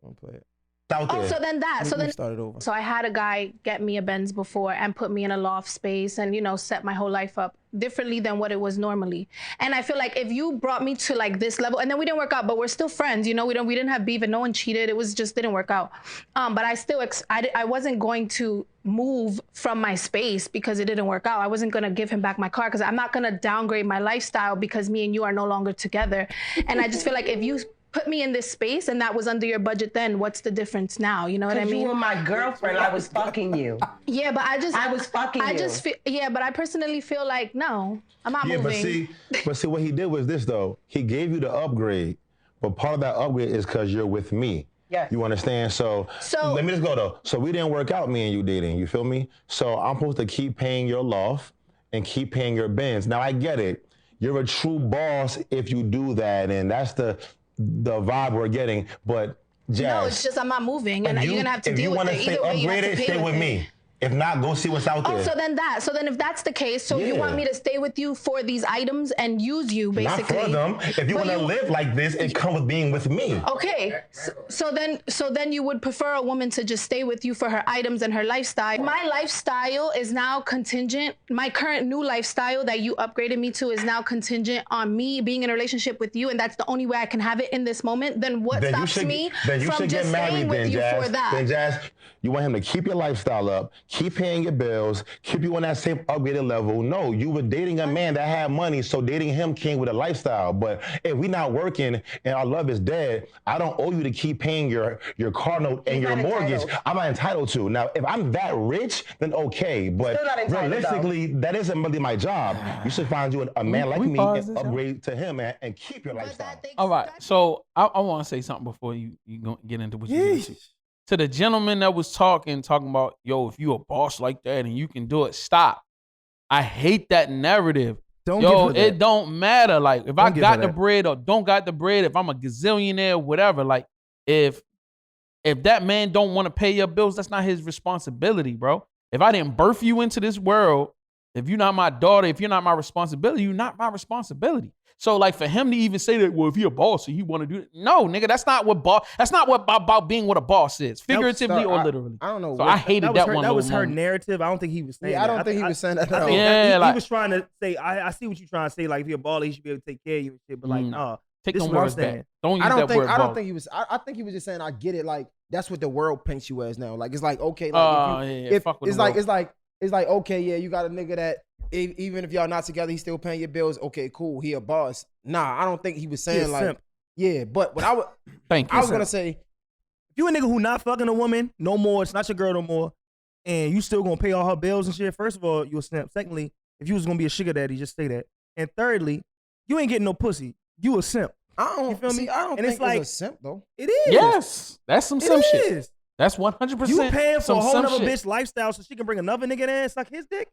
I'm gonna play it. So then start it over. So I had a guy get me a Benz before and put me in a loft space and, you know, set my whole life up differently than what it was normally. And I feel like if you brought me to like this level, and then we didn't work out, but we're still friends, you know, we didn't have beef and no one cheated. It was just didn't work out. But I still, I wasn't going to move from my space because it didn't work out. I wasn't going to give him back my car because I'm not going to downgrade my lifestyle because me and you are no longer together. And I just feel like if you put me in this space and that was under your budget then, what's the difference now? You know what I mean? You were my girlfriend. I was fucking you. Yeah, but I was fucking you. Yeah, but I personally feel like, no, I'm not moving. But see, what he did was this, though. He gave you the upgrade, but part of that upgrade is because you're with me. Yes. You understand? So let me just go, though. So we didn't work out, me and you dating. You feel me? So I'm supposed to keep paying your loft and keep paying your Benz. Now, I get it. You're a true boss if you do that, and that's the vibe we're getting, but Jazz. No, it's just I'm not moving, and you're gonna have to deal with it. If you want to stay upgraded, stay with me. If not, go see what's out there. Oh, so then if that's the case, you want me to stay with you for these items and use you basically? Not for them. If you want to live like this, it comes with being with me. Okay, so then you would prefer a woman to just stay with you for her items and her lifestyle. My lifestyle is now contingent. My current new lifestyle that you upgraded me to is now contingent on me being in a relationship with you, and that's the only way I can have it in this moment. Then what stops me from just staying with you for that? Then Jazz, you want him to keep your lifestyle up, keep paying your bills, keep you on that same upgraded level. No, you were dating a man that had money, so dating him came with a lifestyle. But if we're not working and our love is dead, I don't owe you to keep paying your car note and your mortgage. I'm not entitled to. Now, if I'm that rich, then okay. But realistically, that isn't really my job. You should find you a man like me and upgrade to him and keep your lifestyle. All right, so I want to say something before you get into what you get to. To the gentleman that was talking about, yo, if you a boss like that and you can do it, stop. I hate that narrative. It don't matter. Like, if I got the bread or don't got the bread, if I'm a gazillionaire, whatever, like, if that man don't want to pay your bills, that's not his responsibility, bro. If I didn't birth you into this world, if you're not my daughter, if you're not my responsibility, you're not my responsibility. So, like, for him to even say that, well, if he a boss, so he want to do it. No, nigga, that's not what about being what a boss is, figuratively or literally. I don't know. So I hated that one. That was her narrative. I don't think he was saying. Yeah, I don't think he was saying that. He was trying to say. I see what you're trying to say. Like, if you're a baller, he should be able to take care of you and shit. But like, nah, take them words back. Don't use that word. I don't think he was. I think he was just saying, I get it. Like, that's what the world paints you as now. Like, it's like, okay, like it's like okay, yeah, you got a nigga that even if y'all not together, he's still paying your bills. Okay, cool, he a boss. Nah, I don't think he was saying like, simp. Yeah, but what I was gonna say, if you a nigga who not fucking a woman no more, it's not your girl no more, and you still gonna pay all her bills and shit. First of all, you a simp. Secondly, if you was gonna be a sugar daddy, just say that. And thirdly, you ain't getting no pussy. You a simp. You feel me? I don't think it's a simp though. It is. Yes, that's some simp shit. That's 100%. You paying for a whole nother bitch lifestyle so she can bring another nigga in and suck his dick?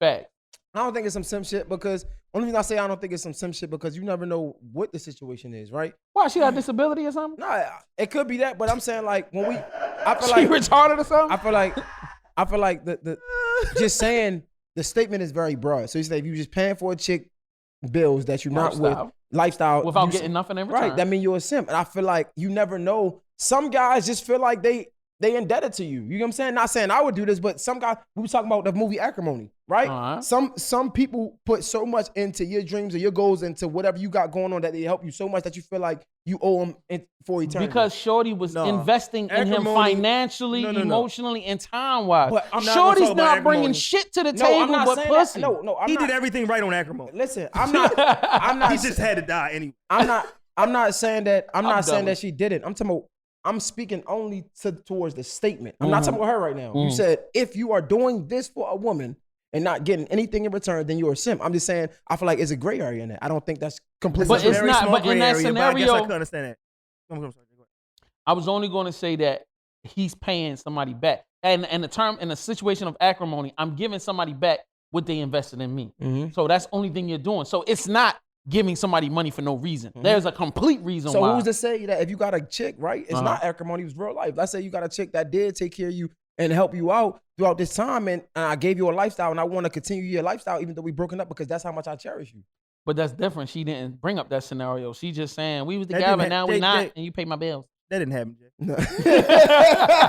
Fact. I don't think it's some simp shit because only reason I say I don't think it's some simp shit because you never know what the situation is, right? Why, she got a disability or something? Nah, it could be that, but I'm saying like I feel she retarded or something? I feel like the just saying the statement is very broad. So you say if you just paying for a chick bills that you're not with, lifestyle without getting nothing in return. Right, that means you're a simp. And I feel like you never know. Some guys just feel like they indebted to you. You know what I'm saying? Not saying I would do this, but some guys, we were talking about the movie Acrimony, right? Some people put so much into your dreams or your goals, into whatever you got going on, that they help you so much that you feel like you owe them for eternity. Because Shorty was investing in him financially, emotionally, and time-wise. But Shorty's not bringing shit to the table but pussy. He did everything right on Acrimony. Listen, I'm not. He just had to die anyway. I'm not saying that. I'm not saying that she did it. I'm talking about. I'm speaking only towards the statement. I'm not talking about her right now. You said if you are doing this for a woman and not getting anything in return, then you're a simp. I'm just saying I feel like it's a gray area in that. I don't think that's completely. But it's not. But in that scenario, I guess I can understand that. I was only going to say that he's paying somebody back, and in the situation of Acrimony, I'm giving somebody back what they invested in me. So that's the only thing you're doing. So it's not giving somebody money for no reason. There's a complete reason why. So who's to say that if you got a chick, right? It's not Acrimony, it's real life. Let's say you got a chick that did take care of you and help you out throughout this time, and I gave you a lifestyle, and I want to continue your lifestyle even though we broken up, because that's how much I cherish you. But that's different. She didn't bring up that scenario. She just saying we was together, now we not, and you pay my bills. That didn't happen, Jay. No.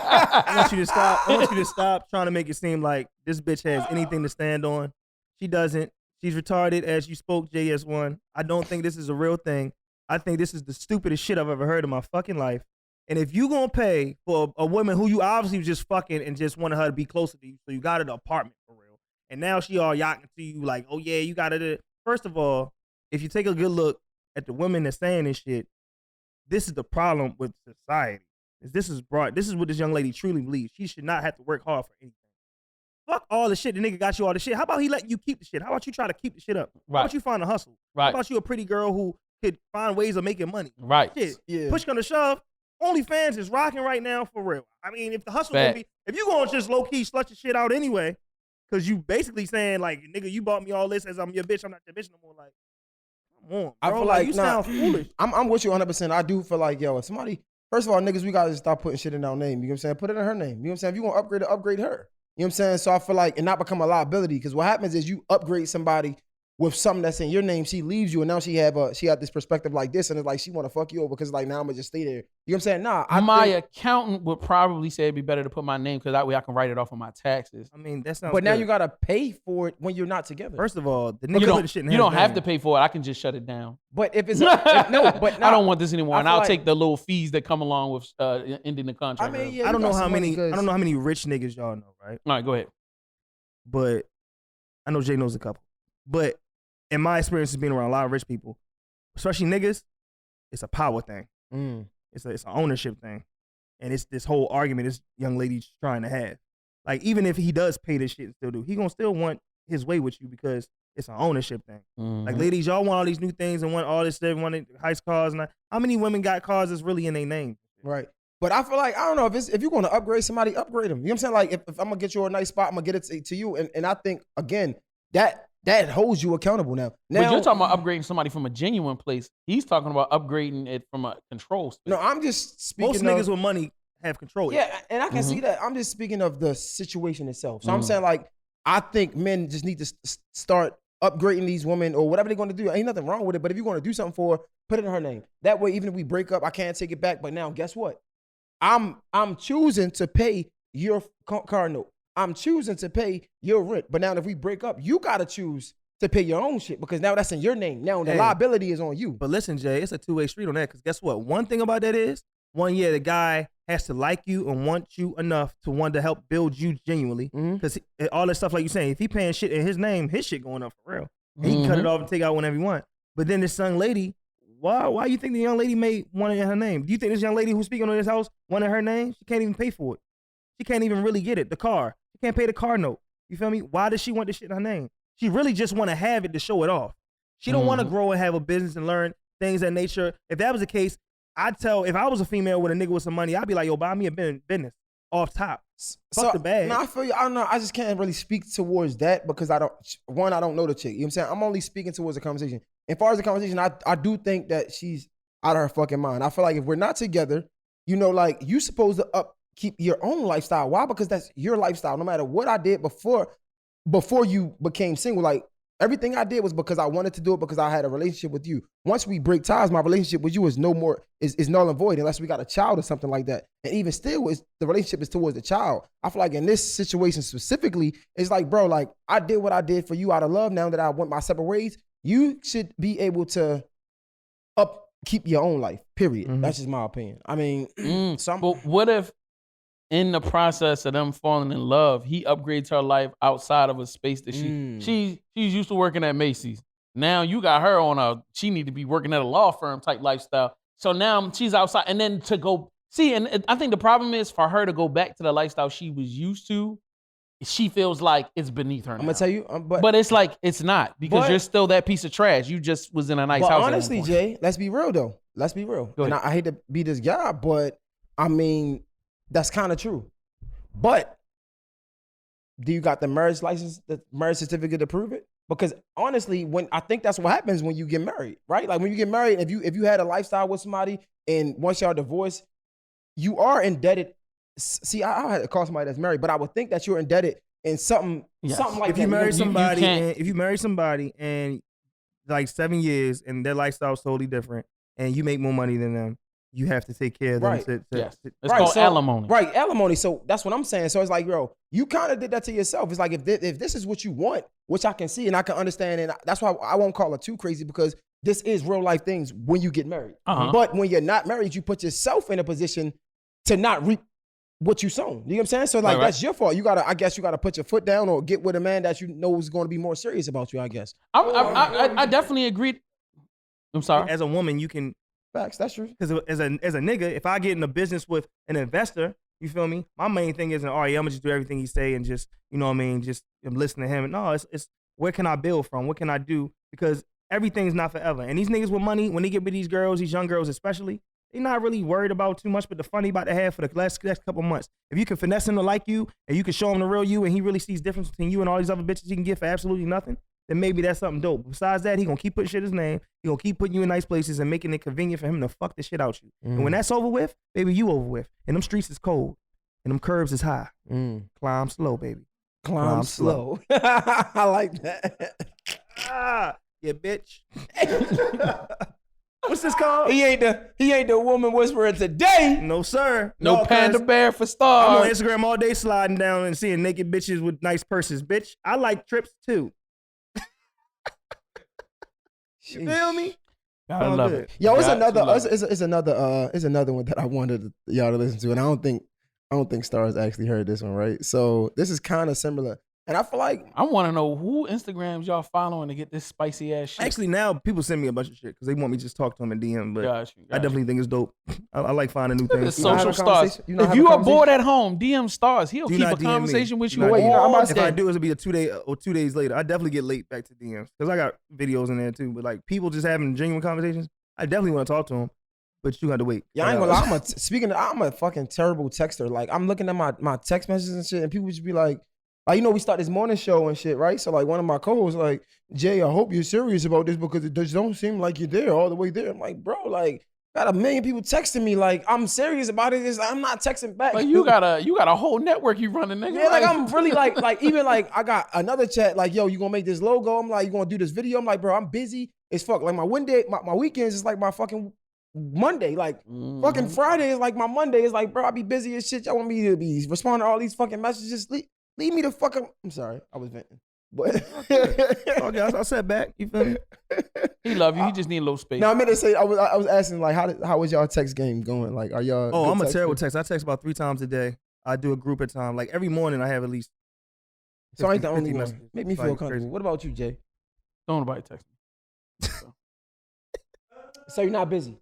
I want you to stop. I want you to stop trying to make it seem like this bitch has anything to stand on. She doesn't. She's retarded, as you spoke, JS1. I don't think this is a real thing. I think this is the stupidest shit I've ever heard in my fucking life. And if you gonna pay for a woman who you obviously was just fucking and just wanted her to be closer to you, so you got her the apartment for real, and now she all yachting to you like, oh yeah, you got it. First of all, if you take a good look at the women that's saying this shit, this is the problem with society. This is what this young lady truly believes. She should not have to work hard for anything. Fuck all the shit. The nigga got you all the shit. How about he let you keep the shit? How about you try to keep the shit up? Right. How about you find a hustle? Right. How about you a pretty girl who could find ways of making money? Right. Shit. Yeah. Push come to shove, OnlyFans is rocking right now for real. I mean, if the hustle gonna be, if you gonna just low key slut your shit out anyway, because you basically saying like, nigga, you bought me all this as I'm your bitch. I'm not your bitch no more. Like, come on, bro. I feel like you sound foolish. I'm with you 100%. I do feel like, yo, if somebody, first of all, niggas, we gotta stop putting shit in our name. You know what I'm saying? Put it in her name. You know what I'm saying? If you want to upgrade her. You know what I'm saying? So I feel like, and not become a liability, because what happens is you upgrade somebody with something that's in your name, she leaves you, and now she had this perspective like this, and it's like she want to fuck you over because like now I'm gonna just stay there. You know what I'm saying? Nah, my accountant would probably say it'd be better to put my name, because that way I can write it off on my taxes. I mean, that sounds. But good. now you gotta pay for it when you're not together. First of all, the nigga put the shit in you don't have name. to pay for it. I can just shut it down. But if it's I don't want this anymore, and I'll like, take the little fees that come along with ending the contract. I mean, yeah, I don't know how many rich niggas y'all know, right? All right, go ahead. But I know Jay knows a couple. But in my experience of being around a lot of rich people, especially niggas, it's a power thing. It's an ownership thing. And it's this whole argument this young lady's trying to have. Like, even if he does pay this shit and still do, he gonna still want his way with you because it's an ownership thing. Like, ladies, y'all want all these new things and want all this stuff, want nice cars. And how many women got cars that's really in their name? Right. But I feel like, I don't know, if you're going to upgrade somebody, upgrade them. You know what I'm saying? Like, if I'm going to get you a nice spot, I'm going to get it to you. And I think, again, that holds you accountable now. But you're talking about upgrading somebody from a genuine place. He's talking about upgrading it from a control space. No, I'm just speaking Most niggas with money have control. Yeah, and I can see that. I'm just speaking of the situation itself. So I'm saying, like, I think men just need to start upgrading these women or whatever they're going to do. Ain't nothing wrong with it. But if you're going to do something for her, put it in her name. That way, even if we break up, I can't take it back. But now, guess what? I'm choosing to pay your car note. I'm choosing to pay your rent. But now if we break up, you got to choose to pay your own shit, because now that's in your name. Now the liability is on you. But listen, Jay, it's a two-way street on that, because guess what? One thing about that is, the guy has to like you and want you enough to want to help build you genuinely. Because all that stuff, like you're saying, if he paying shit in his name, his shit going up for real. He can cut it off and take out whenever he want. But then this young lady, why you think the young lady made one in her name? Do you think this young lady who's speaking on this house wanted her name? She can't even pay for it. She can't even really get it. The car. She can't pay the car note. You feel me? Why does she want this shit in her name? She really just want to have it to show it off. She don't want to grow and have a business and learn things of that nature. If that was the case, if I was a female with a nigga with some money, I'd be like, yo, buy me a business off top. Fuck the bag. No, I feel you. I don't know. I just can't really speak towards that because I don't know the chick. You know what I'm saying? I'm only speaking towards the conversation. As far as the conversation, I do think that she's out of her fucking mind. I feel like if we're not together, like you supposed to upkeep your own lifestyle. Why? Because that's your lifestyle. No matter what I did before, before you became single. Like everything I did was because I wanted to do it because I had a relationship with you. Once we break ties, my relationship with you is no more is null and void unless we got a child or something like that. And even still, the relationship is towards the child. I feel like in this situation specifically, it's like, bro, like I did what I did for you out of love. Now that I went my separate ways, you should be able to keep your own life. Period. Mhm. That's just my opinion. I mean, But what if in the process of them falling in love, he upgrades her life outside of a space that she's used to working at Macy's. Now you got her on she need to be working at a law firm type lifestyle. So now she's outside, and then to go see, and I think the problem is for her to go back to the lifestyle she was used to. She feels like it's beneath her. I'm gonna tell you, but it's like it's not because you're still that piece of trash. You just was in a nice house. But honestly, Jay, let's be real though. Let's be real. And I hate to be this guy, but I mean that's kind of true. But do you got the marriage license, the marriage certificate to prove it? Because honestly, when I think that's what happens when you get married, right? Like when you get married, if you had a lifestyle with somebody and once y'all divorced, you are indebted. See, I had to call somebody that's married, but I would think that you're indebted in something like if that. you marry somebody and like 7 years and their lifestyle is totally different and you make more money than them, you have to take care of them. Right. It's called alimony. Right, alimony. So that's what I'm saying. So it's like, bro, you kind of did that to yourself. It's like if this is what you want, which I can see and I can understand, and that's why I won't call it too crazy because this is real life things when you get married. But when you're not married, you put yourself in a position to not reap what you sown. You know what I'm saying? So like that's your fault. I guess you gotta put your foot down or get with a man that you know is going to be more serious about you, I guess. I definitely agree. I'm sorry. As a woman, you can facts. That's true. Because as a nigga, if I get in a business with an investor, you feel me? My main thing isn't, all right, I'm gonna just do everything he say and just, you know what I mean, just listen to him. No, it's where can I build from? What can I do? Because everything's not forever. And these niggas with money, when they get with these girls, these young girls especially, they're not really worried about too much, but the fun he about to have for the next couple months. If you can finesse him to like you, and you can show him the real you, and he really sees difference between you and all these other bitches he can get for absolutely nothing, then maybe that's something dope. Besides that, he gonna keep putting shit in his name. He gonna keep putting you in nice places and making it convenient for him to fuck the shit out you. And when that's over with, baby, you over with. And them streets is cold, and them curves is high. Climb slow, baby. Climb slow. I like that. Yeah, bitch. What's this called? He ain't the woman whisperer today. No, sir. No panda bear for stars. I'm on Instagram all day sliding down and seeing naked bitches with nice purses. Bitch, I like trips too. You feel me? I love it. Yo, it's another one that I wanted y'all to listen to, and I don't think Stars actually heard this one, right? So this is kind of similar. And I feel like I want to know who Instagrams y'all following to get this spicy ass shit. Actually, now people send me a bunch of shit because they want me to just talk to them in DM. But I definitely think it's dope. I like finding new things. Social stars. If you are bored at home, DM Stars. He'll keep a conversation with you. If I do, it'll be a 2 day or 2 days later. I definitely get late back to DMs because I got videos in there too. But like people just having genuine conversations, I definitely want to talk to them. But you got to wait. Yeah, I ain't gonna lie. I'm a fucking terrible texter. Like I'm looking at my text messages and shit, and people just be like, you know, we start this morning show and shit, right? So like one of my co-hosts like, Jay, I hope you're serious about this because it just don't seem like you're there all the way there. I'm like, bro, like got 1 million people texting me like I'm serious about it. I'm not texting back. Like you got a whole network you running, nigga. Yeah, like I'm really like even like I got another chat like, yo, you gonna make this logo? I'm like, you gonna do this video? I'm like, bro, I'm busy as fuck. Like my weekends is like my fucking Monday. Like fucking Friday is like my Monday. It's like, bro, I be busy as shit. Y'all want me to be responding to all these fucking messages? Leave me the fuck up. I'm sorry, I was venting. But okay, I sat back. You feel me? He love you. He just need a little space. No, I meant to say I was asking like how was y'all text game going? Like, are y'all? Oh, I'm a terrible text. I text about 3 times a day. I do a group at a time. Like every morning, I have at least. 50, so I ain't the only one. messages. Make me feel comfortable. Crazy. What about you, Jay? Don't nobody text me. So you're not busy?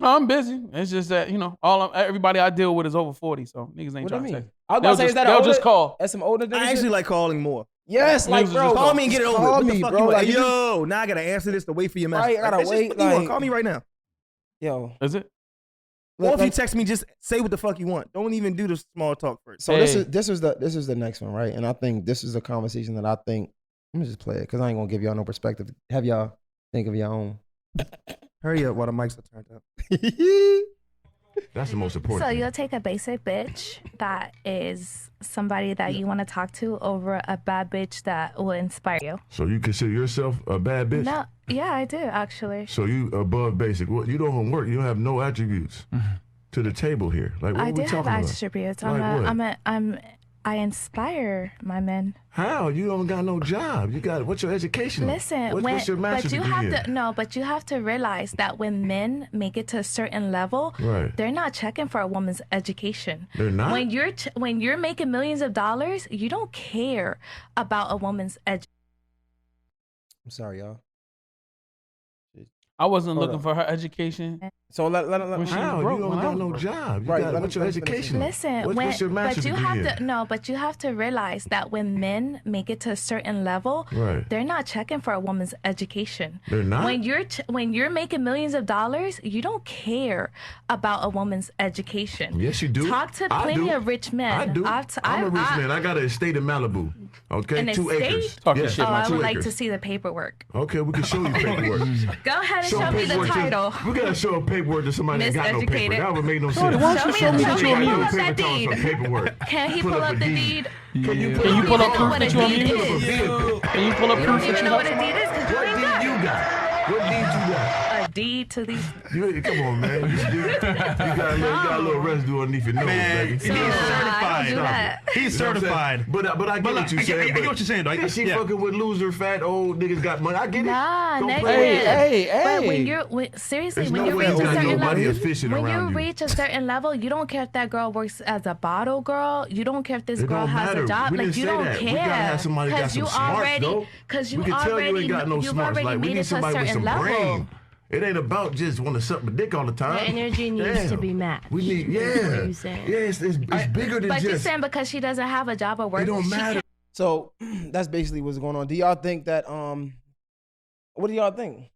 No, I'm busy. It's just that, you know, everybody I deal with is over 40, so niggas ain't trying to text. I was about to say, is that they'll just call. That's some older niggas. I actually like calling more. Yes, like bro, call me and get it over. Call with. me, What the fuck bro. you want? Like, yo, now I gotta answer this to wait for your message. Right, I gotta wait. Like, call me right now. Yo, is it? Or if you text me, just say what the fuck you want. Don't even do the small talk first. So this is the next one, right? And I think this is a conversation that I think let me just play it because I ain't gonna give y'all no perspective. Have y'all think of your own? Hurry up while the mics are turned up. That's the most important So thing. you'll take a basic bitch that is somebody that you want to talk to over a bad bitch that will inspire you. So you consider yourself a bad bitch? No, yeah, I do actually. So you above basic. Well, you don't work. You don't have no attributes to the table here. Like what I are we do have talking about? attributes. Like I inspire my men. How? You don't got no job. You got what's your education? Listen, what's your master's but you degree have in? but you have to realize that when men make it to a certain level, Right. they're not checking for a woman's education. They're not? When you're making millions of dollars, you don't care about a woman's education. I'm sorry, y'all. I wasn't Hold looking up. for her education. So let When she How? was broke, You don't when I got was no broke. job. You Right, got, let what's me your finish education? Listen, what's your master's but you degree have in? but you have to realize that when men make it to a certain level, Right. they're not checking for a woman's education. They're not? When you're making millions of dollars, you don't care about a woman's education. Yes, you do. Talk to I plenty do. of rich men. I do. I'm a rich man. I got an estate in Malibu. Okay, An 2 estate? acres. Talking Yes, shit, Oh, I 2 would like acres. to see the paperwork. Okay, we can show you paperwork. Go ahead and show me the paperwork to- title. we gotta show paperwork to somebody that got no paper. Miseducated. That would make no Shorty, sense. why don't you show me that show you're me a pull mute? up that deed. Paperwork. Can he pull up the deed? Can you Can you pull up proof what that a you're a deed mute? is. Can you pull up You proof don't even that know you what a deed is because you What ain't deed got you got? What deed you got? a deed to these. Come on, man. You got a little residue underneath your nose, Man, baby. he's I don't certified. do that. He's You know what I'm saying? certified. But I get what you're I saying. get what you're saying, though. If she fucking with loser, fat, old niggas got money. I get it. Nah, Don't negative. play with that. But Hey. seriously, There's when no you way reach you a got no certain money level, efficient when around you you. reach a certain level, you don't care if that girl works as a bottle girl. You don't care if this It girl don't has matter. a job. We Like didn't you say don't that. care. We gotta have somebody that got some you smarts, already, though. because you We can tell already, you ain't got no you've smarts. already Like, we made need it to a somebody with certain some level. brain. It ain't about just want to suck my dick all the time. The energy needs to be matched. We need, is what yeah. you saying. Yeah, it's bigger than But you're just. saying because she doesn't have a job or work, It don't she matter. can't- So that's basically what's going on. Do y'all think that what do y'all think?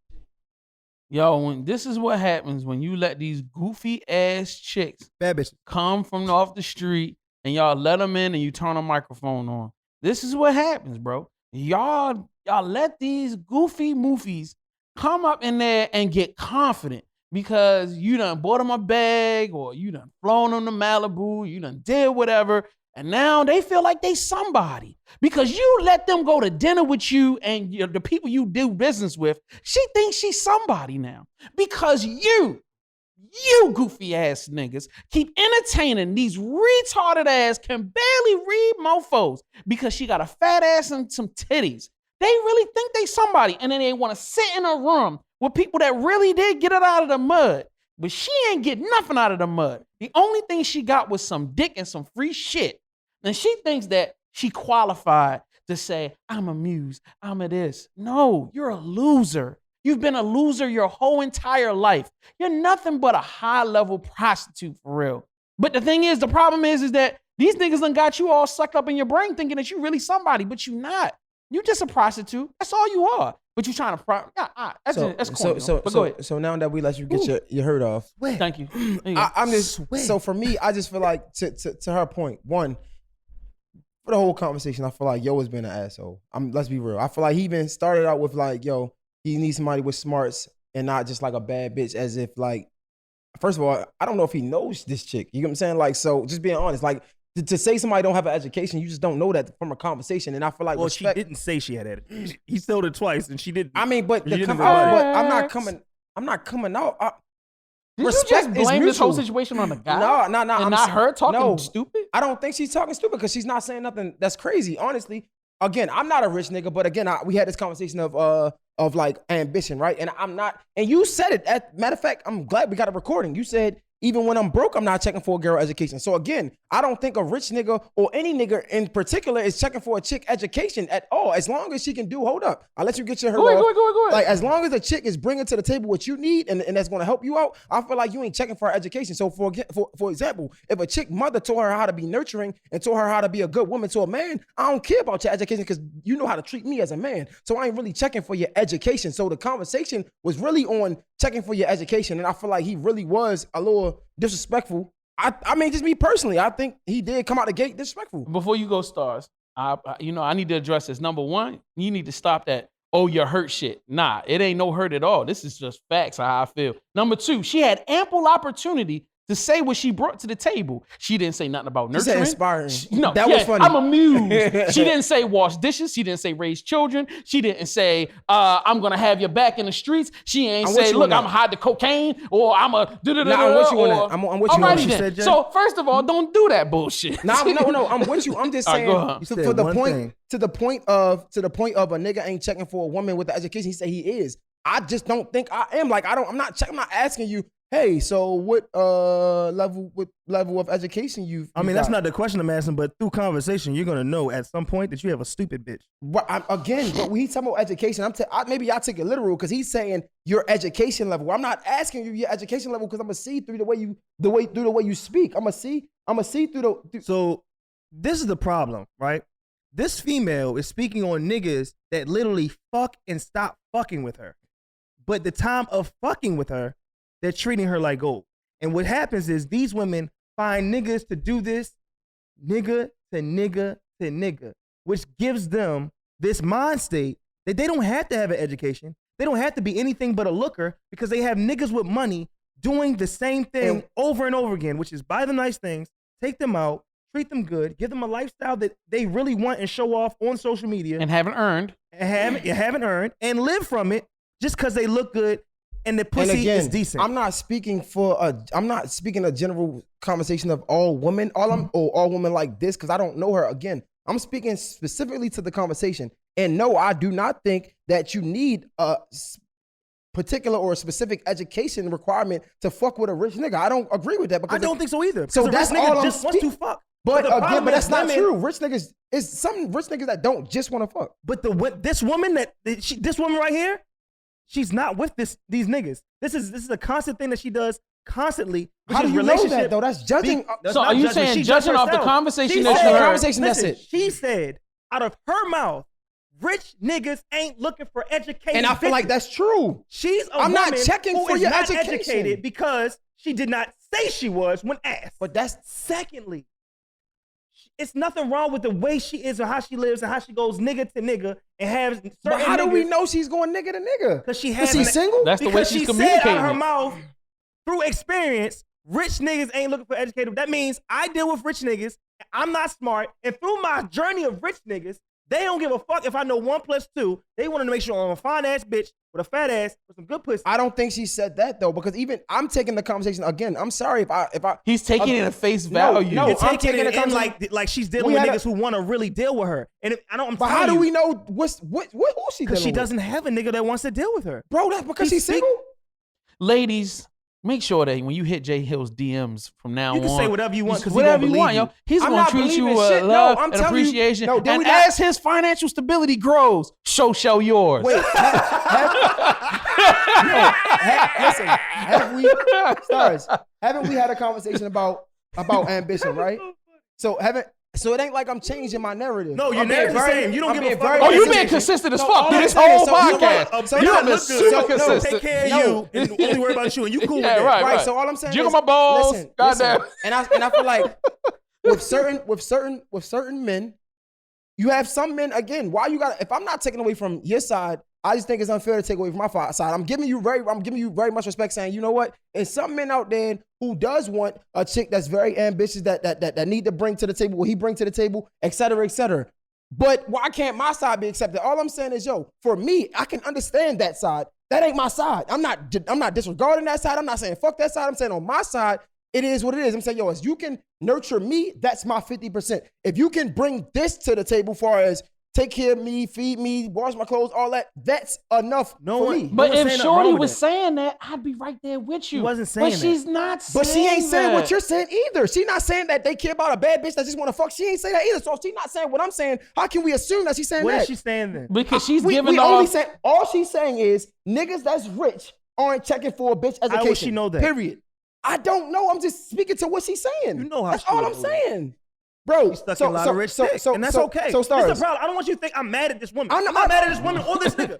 Yo, this is what happens when you let these goofy ass chicks Bad bitch. come from off the street and y'all let them in and you turn a microphone on. This is what happens, bro. Y'all let these goofy moofies come up in there and get confident because you done bought them a bag or you done flown them to Malibu, you done did whatever, and now they feel like they somebody because you let them go to dinner with you and the people you do business with. She thinks she's somebody now because you goofy ass niggas keep entertaining these retarded ass can barely read mofos because she got a fat ass and some titties. They really think they somebody, and then they want to sit in a room with people that really did get it out of the mud. But she ain't get nothing out of the mud. The only thing she got was some dick and some free shit. And she thinks that she qualified to say, I'm a muse, I'm a this. No, you're a loser. You've been a loser your whole entire life. You're nothing but a high-level prostitute for real. But the thing is, the problem is that these niggas done got you all sucked up in your brain thinking that you really somebody, but you not. You just a prostitute. That's all you are. But you trying to that's corny. But go ahead. So now that we let you get your hurt off, Thank you. I'm just so for me, I just feel like to her point, one, for the whole conversation, I feel like Yo has been an asshole. Let's be real. I feel like he even started out with like, yo, he needs somebody with smarts and not just like a bad bitch, as if like, first of all, I don't know if he knows this chick. You know what I'm saying? Like, so just being honest, like to say somebody don't have an education, you just don't know that from a conversation. And I feel like she didn't say she had it. He told it twice, and she didn't. I mean, but She didn't but I'm not coming out. Did you just blame this whole situation on the guy? No. And not her talking stupid? I don't think she's talking stupid because she's not saying nothing that's crazy. Honestly, again, I'm not a rich nigga, but again, we had this conversation of like ambition, right? And I'm not, and you said it. Matter of fact, I'm glad we got a recording. You said, even when I'm broke, I'm not checking for a girl education. So again, I don't think a rich nigga or any nigga in particular is checking for a chick education at all. As long as she can do, hold up, I'll let you get your hurt off. Go ahead. Like as long as the chick is bringing to the table what you need and that's going to help you out, I feel like you ain't checking for her education. So for example, if a chick mother taught her how to be nurturing and taught her how to be a good woman to a man, I don't care about your education because you know how to treat me as a man. So I ain't really checking for your education. So the conversation was really on checking for your education, and I feel like he really was a little disrespectful. I mean, just me personally, I think he did come out the gate disrespectful. Before you go, Stars, I need to address this. Number one, you need to stop that. Oh, you're hurt shit. Nah, it ain't no hurt at all. This is just facts of how I feel. Number two, she had ample opportunity to say what she brought to the table. She didn't say nothing about nurturing. She said inspiring. No, that was funny. I'm amused. She didn't say wash dishes. She didn't say raise children. She didn't say I'm gonna have your back in the streets. She ain't say, look, I'm hide the cocaine or I'm a da da da. I'm with you on that. I'm with you on what she said, Jay. So first of all, don't do that bullshit. No, I'm with you. I'm just saying for the point to the point of a nigga ain't checking for a woman with the education. He said he is. I just don't think I am. Like I'm not asking you. Hey, so what level of education you? I mean, that's not the question I'm asking, but through conversation, you're gonna know at some point that you have a stupid bitch. But when he's talking about education, maybe I take it literal because he's saying your education level. I'm not asking you your education level because I'm gonna see through the way you speak. I'm gonna see through the. So this is the problem, right? This female is speaking on niggas that literally fuck and stop fucking with her, but the time of fucking with her, they're treating her like gold. And what happens is these women find niggas to do this, nigga to nigga to nigga, which gives them this mind state that they don't have to have an education. They don't have to be anything but a looker because they have niggas with money doing the same thing over and over again, which is buy them nice things, take them out, treat them good, give them a lifestyle that they really want and show off on social media. And haven't earned. And live from it just because they look good. And the pussy is decent. I'm not speaking a general conversation of all women, all women like this, because I don't know her. Again, I'm speaking specifically to the conversation. And no, I do not think that you need a particular or a specific education requirement to fuck with a rich nigga. I don't agree with that. Because I don't think so either. So that's all I'm just wants to fuck. But again, that's not true. Rich niggas is some rich niggas that don't just want to fuck. But this woman right here, she's not with these niggas. This is a constant thing that she does constantly. How do you know that though? That's judging. So are you saying judging off the conversation that you heard? Conversation, that's it. She said out of her mouth, rich niggas ain't looking for education. And I feel like that's true. She's a I'm woman not checking who for is your not education. educated because she did not say she was when asked. But that's secondly. It's nothing wrong with the way she is or how she lives and how she goes nigga to nigga and has certain But how do we know she's going nigga to nigga? Because she has. Is she single? That's the way she's communicating. She said out of her mouth, through experience, rich niggas ain't looking for educated. That means I deal with rich niggas. I'm not smart. And through my journey of rich niggas, they don't give a fuck if I know 1 + 2. They want to make sure I'm a fine ass bitch with a fat ass with some good pussy. I don't think she said that though, because even I'm taking the conversation again. I'm sorry if I. He's taking it at face value. No, I'm taking it in like she's dealing with niggas who want to really deal with her. And but how do we know who she dealing with? Because she doesn't have a nigga that wants to deal with her, bro. That's because she's single. Ladies, make sure that when you hit Jay Hill's DMs from now on, you can say whatever you want because whatever you want, yo. He's gonna treat you with love and appreciation. And as his financial stability grows, so shall yours. Wait, listen, haven't we had a conversation about ambition, right? So it ain't like I'm changing my narrative. No, your narrative's the same. You don't give a fuck. Oh, you being consistent as fuck through this whole podcast. You've been super consistent. Take care of you and only worry about you, and you cool with that. Right. So all I'm saying jiggle is, my balls. Listen, goddamn. And I feel like with certain men, you have some men, again, why you got, if I'm not taking away from your side, I just think it's unfair to take away from my side. I'm giving you very much respect, saying, you know what? There's some men out there who does want a chick that's very ambitious, that need to bring to the table what he bring to the table, et cetera, et cetera. But why can't my side be accepted? All I'm saying is, yo, for me, I can understand that side. That ain't my side. I'm not disregarding that side. I'm not saying fuck that side. I'm saying on my side, it is what it is. I'm saying, yo, as you can nurture me, that's my 50%. If you can bring this to the table far as take care of me, feed me, wash my clothes, all that, that's enough for me. But if Shorty was saying that, I'd be right there with you. She wasn't saying that. But she's not saying that. But she ain't saying what you're saying either. She's not saying that they care about a bad bitch that just want to fuck. She ain't saying that either. So if she's not saying what I'm saying, how can we assume that she's saying that? What is she saying then? Because she's giving off. All she's saying is niggas that's rich aren't checking for a bitch education. How would she know that? Period. I don't know. I'm just speaking to what she's saying. You know how that's she all I'm saying. Bro, she's stuck in a lot of rich dick, and that's okay. So This is the problem. I don't want you to think I'm mad at this woman. I'm not mad at this woman or this nigga.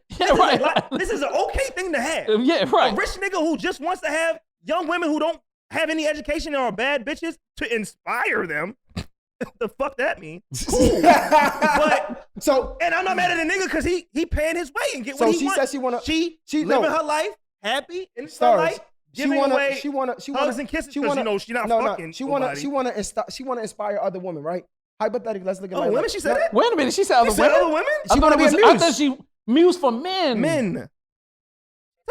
This is an okay thing to have. Yeah, right. A rich nigga who just wants to have young women who don't have any education and are bad bitches to inspire them. The fuck that mean? Cool. And I'm not mad at the nigga because he paying his way and get what he wants. Said she wanna. She living her life happy in her life. giving away she wanna hugs and kisses because, you know, she's not fucking she wanna inspire other women, right? Hypothetically, let's look at women, she said that? Wait a minute, she said other women? She wanna be a muse. I thought she muse for men. Men.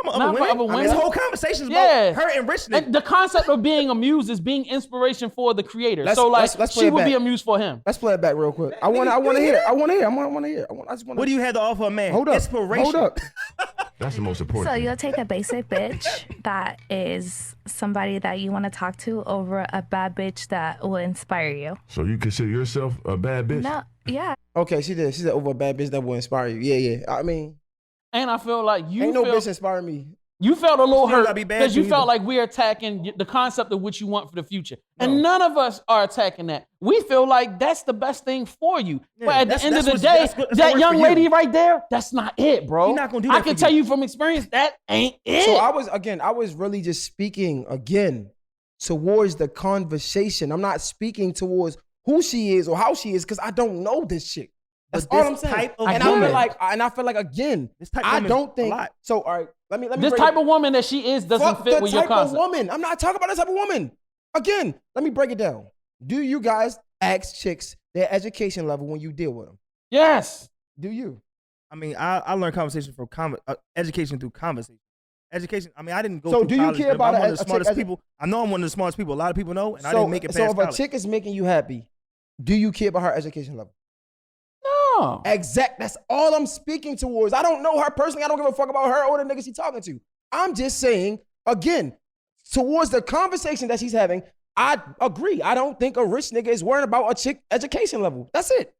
Some Not other for women. other I mean, women. this whole conversation is about her and rich niggas. And the concept of being a muse is being inspiration for the creator. Let's play she it would back. be a muse for him. Let's play it back real quick. I want to hear. I just want. What do you have to offer a man? Hold up. Inspiration. Hold up. That's the most important. So thing. you'll take a basic bitch that is somebody that you want to talk to over a bad bitch that will inspire you. So you consider yourself a bad bitch? No, yeah. Okay, she did. She said over a bad bitch that will inspire you. Yeah. I mean, And I feel like ain't no bitch inspire me. You felt a little She don't hurt gotta be bad because you either. felt like we're attacking the concept of what you want for the future. And none of us are attacking that. We feel like that's the best thing for you. Yeah, but at the that's- end of that's the what's- day, that's that what young works for lady you. right there, that's not it, bro. He not gonna do I that can for tell you. you from experience, that ain't it. So I was really just speaking again towards the conversation. I'm not speaking towards who she is or how she is because I don't know this shit. That's But all this I'm saying. type of And I woman- feel like again, This type of I woman don't a think lot. so. All right, let me. This break type it. of woman that she is doesn't Fuck fit the with your type of concept. woman. I'm not talking about that type of woman. Again, let me break it down. Do you guys ask chicks their education level when you deal with them? Yes. Do you? I mean, I learned conversation from education through conversation. Education. I mean, I didn't go. So through do you college, care but about I'm one a of the chick smartest as a- people? I know I'm one of the smartest people. A lot of people know, and I didn't make it past So if college. a chick is making you happy, do you care about her education level? No. Exact. That's all I'm speaking towards. I don't know her personally. I don't give a fuck about her or the nigga she's talking to. I'm just saying, again, towards the conversation that she's having, I agree. I don't think a rich nigga is worrying about a chick education level. That's it.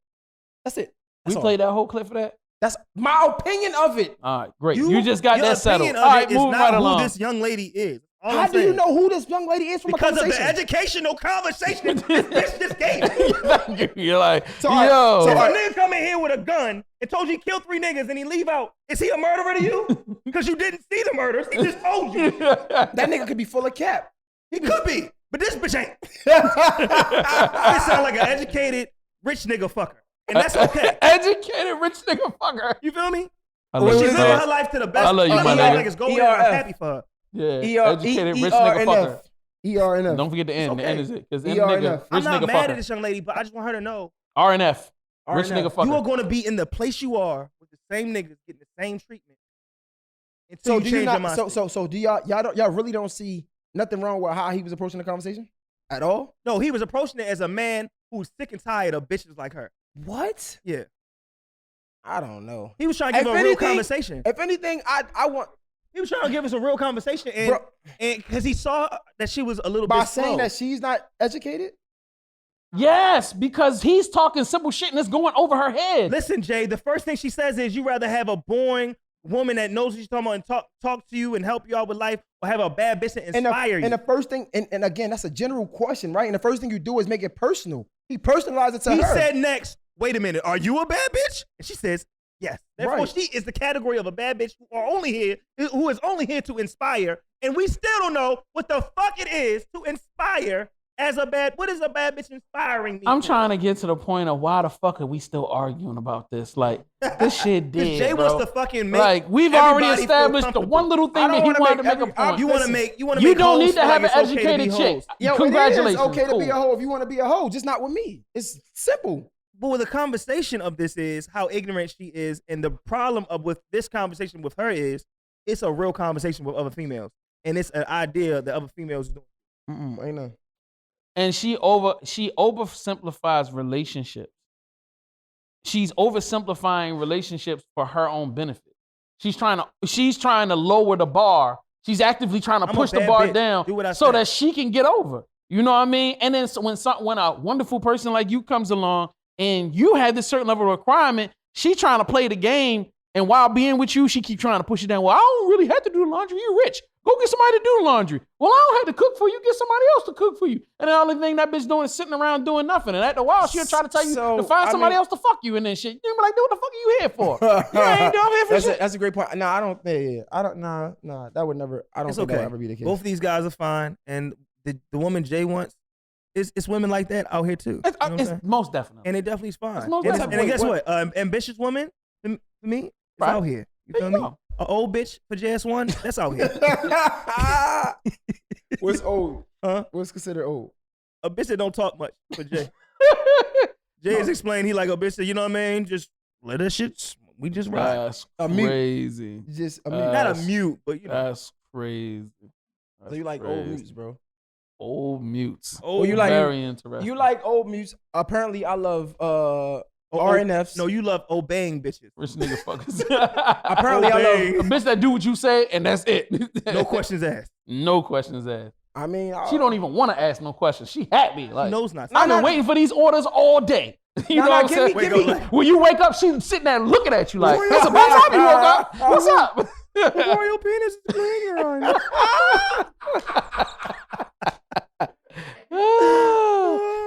That's it. We That's all. played that whole clip for that? That's my opinion of it. All right, great. You just got your that settled. opinion All of right, it is move not right who along. this young lady is. All How I'm do you saying. know who this young lady is from Because a of the conversation? educational conversation this bitch just gave. You're like, So, yo. So if a nigga come in here with a gun and told you he killed 3 niggas and he leave out, is he a murderer to you? Because you didn't see the murders. He just told you. That nigga could be full of cap. He could be, but this bitch ain't. This sound like an educated rich nigga fucker. And that's okay. Educated rich nigga fucker. You feel me? I love She's you, living dog. her life to the best. I love you, my Like nigga. it's going and I'm happy for her. Yeah, educated rich nigga fucker. ERNF. Don't forget the N. Okay. The N is it. Because N ERNF. nigga, rich I'm not nigga mad fucker. at this young lady, but I just want her to know RNF. Rich RNF. nigga fucker. you are going to be in the place you are with the same niggas getting the same treatment until So you do change you your not? mind. So do y'all really don't see nothing wrong with how he was approaching the conversation at all? No, he was approaching it as a man who's sick and tired of bitches like her. What? Yeah. I don't know. He was trying to give her a real conversation. If anything, I want He was trying to give us a real conversation, and Bro. because he saw that she was a little by bit slow. saying that she's not educated. Yes, because he's talking simple shit and it's going over her head. Listen, Jay, the first thing she says is you rather have a boring woman that knows what she's talking about and talk to you and help you out with life, or have a bad bitch that inspire you. And the first thing, and again, that's a general question, right? And the first thing you do is make it personal. He personalized it to He her. said next, wait a minute, are you a bad bitch? And she says, yes. Therefore, Right. she is the category of a bad bitch who is only here to inspire. And we still don't know what the fuck it is to inspire as a bad. What is a bad bitch inspiring me? I'm for? trying to get to the point of why the fuck are we still arguing about this? Like, this shit dead, Jay bro. wants to fucking make like, we've already everybody feel established the comfortable. one little I thing don't that he wanna wanted to make make a point. You want to Listen, make. You want to. You make don't hoes need to feel have like an it's okay to be educated chick. hoes. Yo, Congratulations. it is okay Cool. to be a hoe if you want to be a hoe, just not with me. It's simple. But the conversation of this is how ignorant she is, and the problem of with this conversation with her is it's a real conversation with other females, and it's an idea that other females do. Ain't none. And she oversimplifies relationships. She's oversimplifying relationships for her own benefit. She's trying to lower the bar. She's actively trying to I'm a push the bad bar bitch. down Do what I so say. that she can get over. You know what I mean? And then when a wonderful person like you comes along and you have this certain level of requirement, she trying to play the game, and while being with you, she keep trying to push it down. Well, I don't really have to do the laundry. You're rich. Go get somebody to do the laundry. Well, I don't have to cook for you. Get somebody else to cook for you. And the only thing that bitch doing is sitting around doing nothing. And after a while, she'll try to tell you So, to find I somebody mean- else to fuck you and then shit. You be like, dude, what the fuck are you here for? You ain't doing here for shit. That's a great point. No, I don't think. I don't. Nah. That would never. I don't It's think that okay. would ever be the case. Both of these guys are fine, and the woman Jay wants, it's women like that out here too. You know what I'm It's saying? most definitely. And it definitely is fine. It's most And, definitely. and guess what? Ambitious woman for me, it's Right. out here. You There feel you me? go. An old bitch for JS1? That's out here. What's old? Huh? What's considered old? A bitch that don't talk much for Jay. Jay has explained he like a bitch that, you know what I mean? Just let that shit, we just ride. That's A mute. crazy. Just a mute. Not a mute, but you know. That's crazy. So you like old mutes, bro? Old mutes. Oh, you like very interesting. You like old mutes. Apparently, I love RNFs. No, you love obeying bitches. Rich nigga fuckers. Apparently, I love a bitch that do what you say and that's it. No questions asked. No questions asked. I mean, She don't even want to ask no questions. She happy. Like, She knows not. I've been waiting for these orders all day. You know what I'm saying? give me. When you wake up, she's sitting there looking at you like, that's about time you woke up. What's up? Your penis is playing around.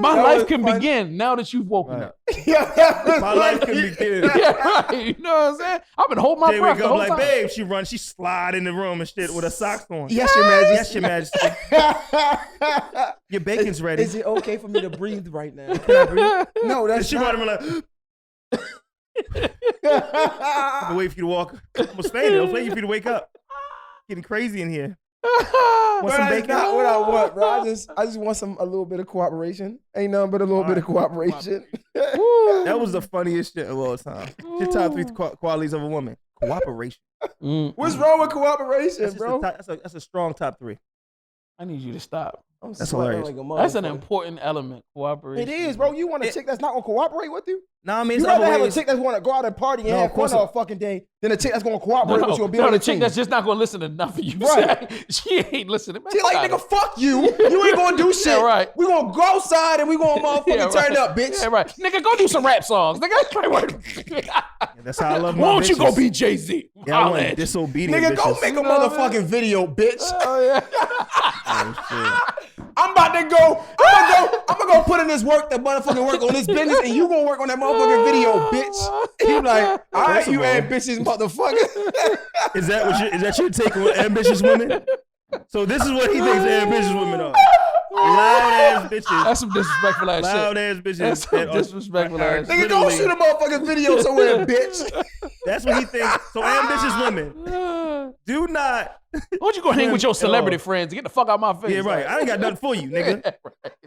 My life can begin now that you've woken up. My life can begin. Yeah, right. You know what I'm saying? I've been holding my Jay breath wake the up whole like, time. babe, she slide in the room and shit with her socks on. Yes, Your Majesty. Yes, Your Majesty. Your bacon's ready. Is it okay for me to breathe right now? Can I breathe? No, that's she not. brought him like. I'm waiting for you to walk. I'm gonna stay there. I'm waiting for you to wake up. Getting crazy in here. Want some That's bacon? not what I want, bro. I just want a little bit of cooperation. Ain't nothing but a little bit of cooperation. That was the funniest shit of all time. Your top 3 qualities of a woman: cooperation. What's wrong with cooperation, That's, bro? that's a strong top 3. I need you to stop. I'm That's sweating hilarious. like a That's an motherfucker. important element. Cooperation. It is, bro. You want a chick that's not gonna cooperate with you? Nah, I mean, You it's rather other have a ways. chick that's gonna go out and party and No, have of course fun all not. fucking day than a chick that's gonna cooperate with you and be No, on the the chick team. that's just not gonna listen to nothing you Right. say. She ain't listening. Man, She like, fuck nigga, outta fuck you. You ain't gonna do shit. Yeah, right. We gonna go outside and we gonna motherfucking Yeah, right. turn up, bitch. Yeah, right. Nigga, go do some rap songs. Nigga, That's how I love my why don't you go bitches. be Jay-Z? Yeah, I Holla want at you. disobedient Nigga, go bitches. make a You know what I mean? motherfucking video, bitch. Oh, yeah. Oh, I'm about to go. I'm gonna go put in this work, that motherfucking work on this business, and you gonna work on that motherfucking video, bitch. You like, all right, First of you all- ambitious motherfucker. shit. Is that your take on ambitious women? So this is what he thinks ambitious women are. Loud ass bitches. That's some disrespectful ass Loud shit. ass bitches. That's some that are- disrespectful are ass Nigga, go literally- shoot a motherfucking video somewhere, bitch. That's what he thinks. So ambitious women do not. Why don't you go hang with your At celebrity all. friends and get the fuck out my face? Yeah, right. I ain't got nothing for you, nigga.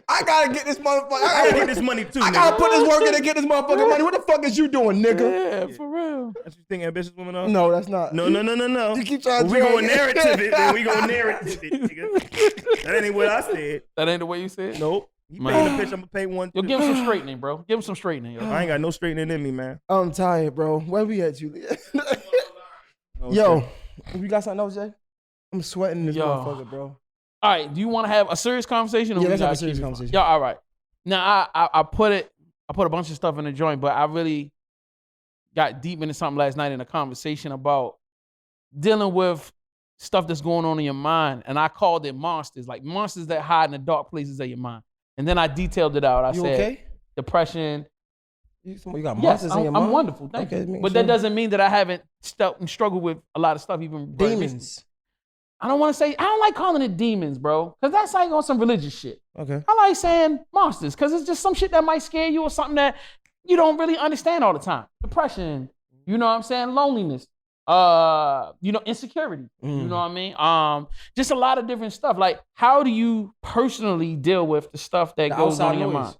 I gotta get this motherfucker. I gotta get this money too. I nigga. gotta put this work in and get this motherfucking money. What the fuck is you doing, nigga? Yeah, for real. That's what you think ambitious women are? No, that's not. No. You keep trying to We gonna drag it. narrative it, man. We gonna narrative it, nigga. That ain't what I said. That ain't the way you said it? Nope. You Man. paying the bitch, I'm gonna pay one. Yo, too. give him some straightening, bro. Give him some straightening, yo. I ain't got no straightening in me, man. I'm tired, bro. Where we at, Julia? No Yo, shit. you got something else, Jay? I'm sweating this Yo. motherfucker, bro. All right, do you want to have a serious conversation? Or Yeah, we let's have gotta a serious keep it fun? conversation. Yeah, all right. Now I put a bunch of stuff in the joint, but I really got deep into something last night in a conversation about dealing with stuff that's going on in your mind, and I called it monsters, like monsters that hide in the dark places of your mind. And then I detailed it out. I You said okay? depression. You got Yes, monsters in your mind? I'm wonderful. Thank Okay, you. make But sure. that doesn't mean that I haven't struggled with a lot of stuff, even Demons. I don't want to say, I don't like calling it demons, bro, because that's like on some religious shit. Okay. I like saying monsters because it's just some shit that might scare you or something that you don't really understand all the time. Depression, you know what I'm saying? Loneliness, insecurity, you know what I mean? Just a lot of different stuff. Like, how do you personally deal with the stuff that The goes on outside in your noise. mind?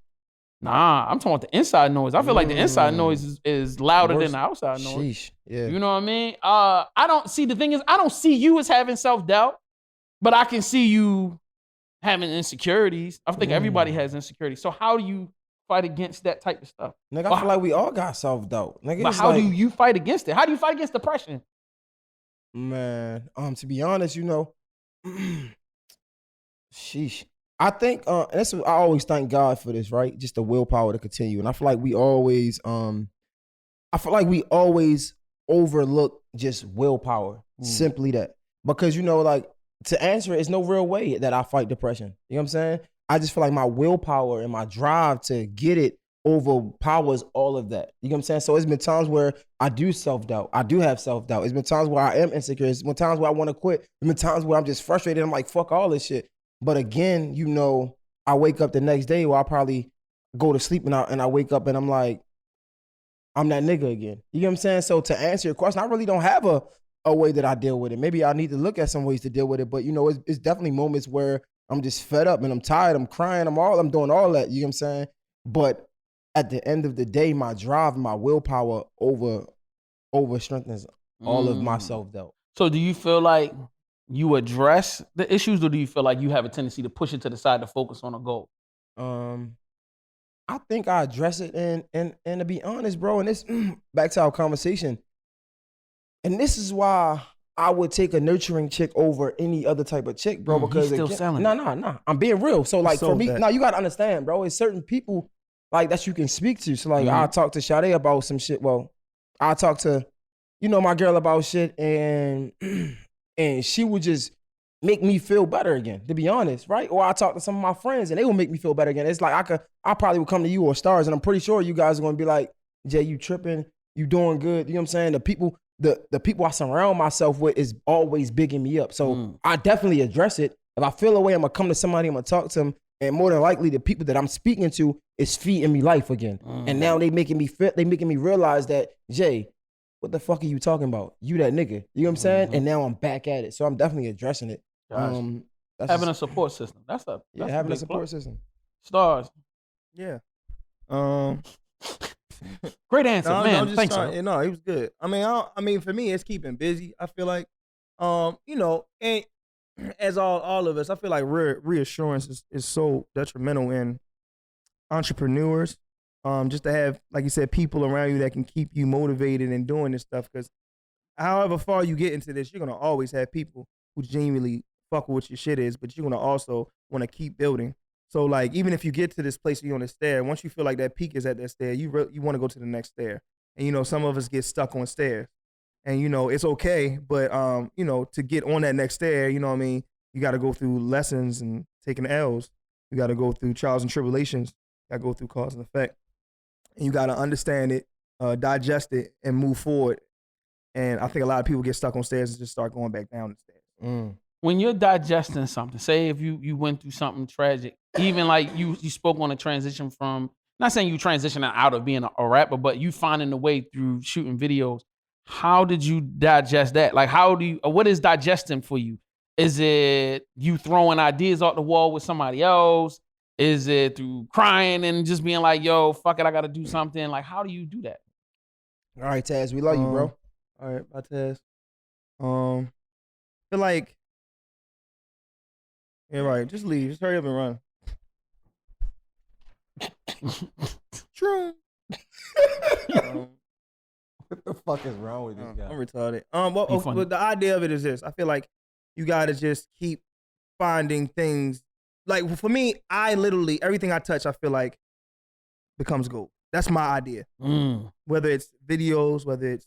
Nah, I'm talking about the inside noise. I feel like the inside noise is louder Worse. than the outside noise. Sheesh. Yeah. You know what I mean? I don't see, the thing is, I don't see you as having self-doubt, but I can see you having insecurities. I think everybody has insecurities. So how do you fight against that type of stuff? Nigga, I feel like we all got self-doubt. Nigga, But it's how like, do you fight against it? How do you fight against depression? Man, to be honest, sheesh. I think, and that's what I always thank God for this, right? Just the willpower to continue. And I feel like we always, overlook just willpower. Simply that. Because, like, to answer it, it's no real way that I fight depression. You know what I'm saying? I just feel like my willpower and my drive to get it overpowers all of that. You know what I'm saying? So it's been times where I do self-doubt. I do have self-doubt. It's been times where I am insecure. It's been times where I want to quit. It's been times where I'm just frustrated. I'm like, fuck all this shit. But again, I wake up the next day where I probably go to sleep and I wake up and I'm like, I'm that nigga again. You know what I'm saying? So to answer your question, I really don't have a way that I deal with it. Maybe I need to look at some ways to deal with it. But, you know, it's definitely moments where I'm just fed up and I'm tired. I'm crying. I'm doing all that. You know what I'm saying? But at the end of the day, my drive, my willpower over strengthens all of my self-doubt. So do you feel like you address the issues, or do you feel like you have a tendency to push it to the side to focus on a goal? I think I address it, and to be honest, bro, and this back to our conversation, and this is why I would take a nurturing chick over any other type of chick, bro. Because he's still selling. No, I'm being real. So like for me, that. now you gotta understand, bro. It's certain people like that you can speak to. So like I talk to Sade about some shit. Well, I talk to, you know, my girl about shit, and she would just make me feel better again, to be honest, right? Or I talk to some of my friends and they will make me feel better again. It's like I probably would come to you or Stars, and I'm pretty sure you guys are gonna be like, Jay, you tripping, you doing good. You know what I'm saying? The people I surround myself with is always bigging me up. So I definitely address it. If I feel a way, I'm gonna come to somebody, I'm gonna talk to them, and more than likely the people that I'm speaking to is feeding me life again. And now they making me realize that, Jay, what the fuck are you talking about? You that nigga. You know what I'm saying? And now I'm back at it. So I'm definitely addressing it. Having a support system. That's having a big support plus. system. Stars. Yeah. Great answer, man. Thanks. No, it was good. I mean, for me, it's keeping busy. I feel like, you know, and as all of us, I feel like reassurance is so detrimental in entrepreneurs. Just to have, like you said, people around you that can keep you motivated and doing this stuff. Because however far you get into this, you're gonna always have people who genuinely fuck with what your shit is, but you're gonna also want to keep building. So like, even if you get to this place where you're on the stair, once you feel like that peak is at that stair, you want to go to the next stair. And you know, some of us get stuck on stairs, and you know it's okay, but you know, to get on that next stair, you know what I mean, you got to go through lessons and taking L's. You got to go through trials and tribulations. You got to go through cause and effect, and you got to understand it, digest it, and move forward. And I think a lot of people get stuck on stairs and just start going back down the stairs. When you're digesting something, say if you went through something tragic, even like you spoke on a transition from, not saying you transitioning out of being a rapper, but you finding a way through shooting videos. How did you digest that? Like, what is digesting for you? Is it you throwing ideas off the wall with somebody else? Is it through crying and just being like, yo, fuck it, I got to do something? Like, how do you do that? All right, Taz, we love you, bro. All right, bye, Taz. Feel like, yeah, right. Just leave. Just hurry up and run. True. What the fuck is wrong with this guy? I'm retarded. But the idea of it is this: I feel like you gotta just keep finding things. Like for me, I literally everything I touch, I feel like becomes gold. That's my idea. Whether it's videos, whether it's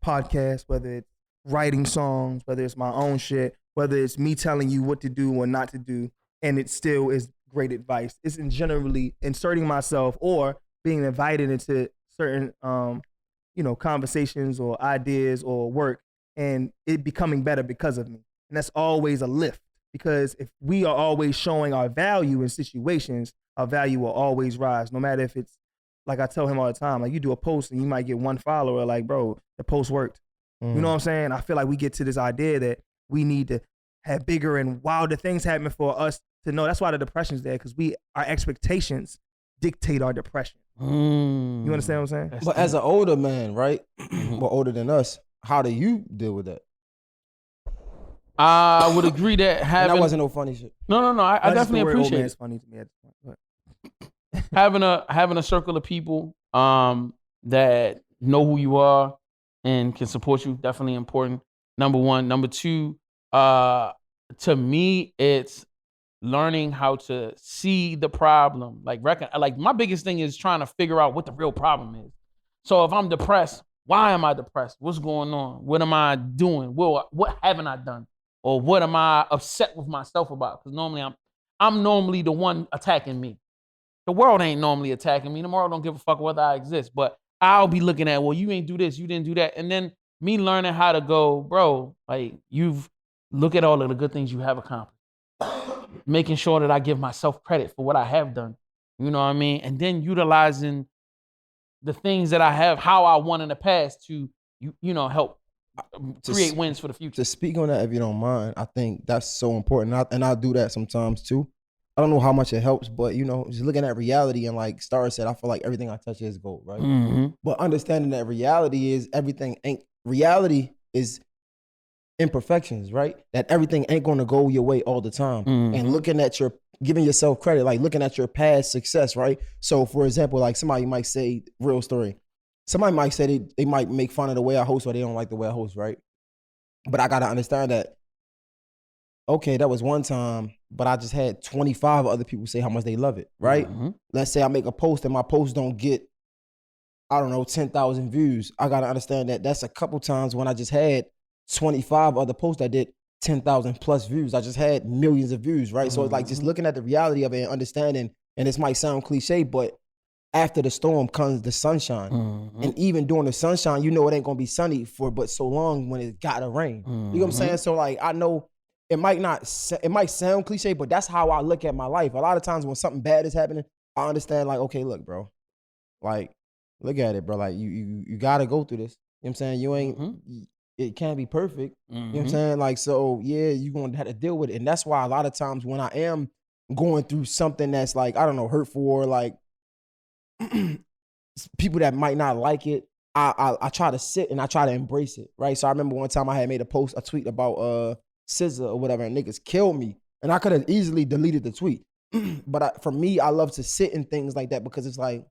podcasts, whether it's writing songs, whether it's my own shit, whether it's me telling you what to do or not to do, and it still is great advice. It's in generally inserting myself or being invited into certain, you know, conversations or ideas or work, and it becoming better because of me. And that's always a lift, because if we are always showing our value in situations, our value will always rise, no matter if it's, like I tell him all the time, like you do a post and you might get one follower, like, bro, the post worked. You know what I'm saying? I feel like we get to this idea that we need to have bigger and wilder things happen for us to know. That's why the depression's there, because our expectations dictate our depression. You understand what I'm saying? But as an older man, right? More older than us, how do you deal with that? I would agree that having... And that wasn't no funny shit. No. I definitely appreciate it. It's funny to me at this point. having a circle of people that know who you are and can support you, definitely important. Number one. Number two, to me, it's learning how to see the problem. Like my biggest thing is trying to figure out what the real problem is. So if I'm depressed, why am I depressed? What's going on? What am I doing? What haven't I done? Or what am I upset with myself about? Because normally I'm normally the one attacking me. The world ain't normally attacking me. The world don't give a fuck whether I exist. But I'll be looking at, well, you ain't do this, you didn't do that. And then me learning how to go, bro, like look at all of the good things you have accomplished. Making sure that I give myself credit for what I have done. You know what I mean? And then utilizing the things that I have, how I won in the past to, you know, help create wins for the future. To speak on that, if you don't mind, I think that's so important. And I do that sometimes too. I don't know how much it helps, but just looking at reality and like Star said, I feel like everything I touch is gold, right? Mm-hmm. But understanding that reality is imperfections, right? That everything ain't gonna go your way all the time. Mm-hmm. And looking at giving yourself credit, like looking at your past success, right? So for example, like somebody might say, real story, somebody might say they might make fun of the way I host or they don't like the way I host, right? But I gotta understand that, okay, that was one time, but I just had 25 other people say how much they love it, right? Mm-hmm. Let's say I make a post and my post don't get, 10,000 views. I gotta understand that that's a couple times when I just had 25 other posts that did 10,000 plus views. I just had millions of views, right? Mm-hmm. So it's like just looking at the reality of it and understanding, and this might sound cliche, but after the storm comes the sunshine. Mm-hmm. And even during the sunshine, it ain't gonna be sunny but so long when it gotta rain. Mm-hmm. You know what I'm saying? So like, I know it might sound cliche, but that's how I look at my life. A lot of times when something bad is happening, I understand like, okay, look, bro, like, look at it, bro. Like you gotta go through this. You know what I'm saying? You ain't, it can't be perfect. Mm-hmm. You know what I'm saying? Like, so yeah, you're gonna have to deal with it. And that's why a lot of times when I am going through something that's like, I don't know, hurtful or like people that might not like it, I try to sit and I try to embrace it, right? So I remember one time I had made a tweet about Scissor or whatever, and niggas killed me. And I could have easily deleted the tweet. But for me, I love to sit in things like that because it's like,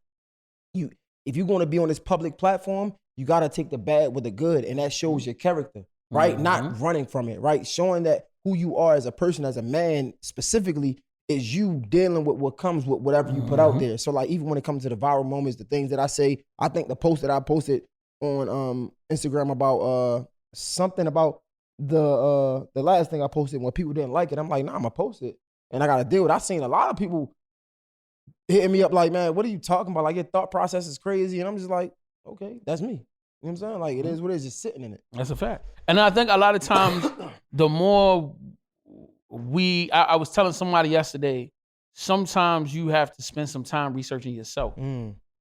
if you're going to be on this public platform, you got to take the bad with the good. And that shows your character, right? Mm-hmm. Not running from it, right? Showing that who you are as a person, as a man specifically, is you dealing with what comes with whatever you put out there. So like, even when it comes to the viral moments, the things that I say, I think the post that I posted on Instagram about something about the last thing I posted when people didn't like it, I'm like, nah, I'm gonna post it. And I got to deal with it. I seen a lot of people hitting me up like, man, what are you talking about? Like, your thought process is crazy. And I'm just like, okay, that's me. You know what I'm saying? Like, it is what it is, just sitting in it. That's a fact. And I think a lot of times, the more I was telling somebody yesterday, sometimes you have to spend some time researching yourself.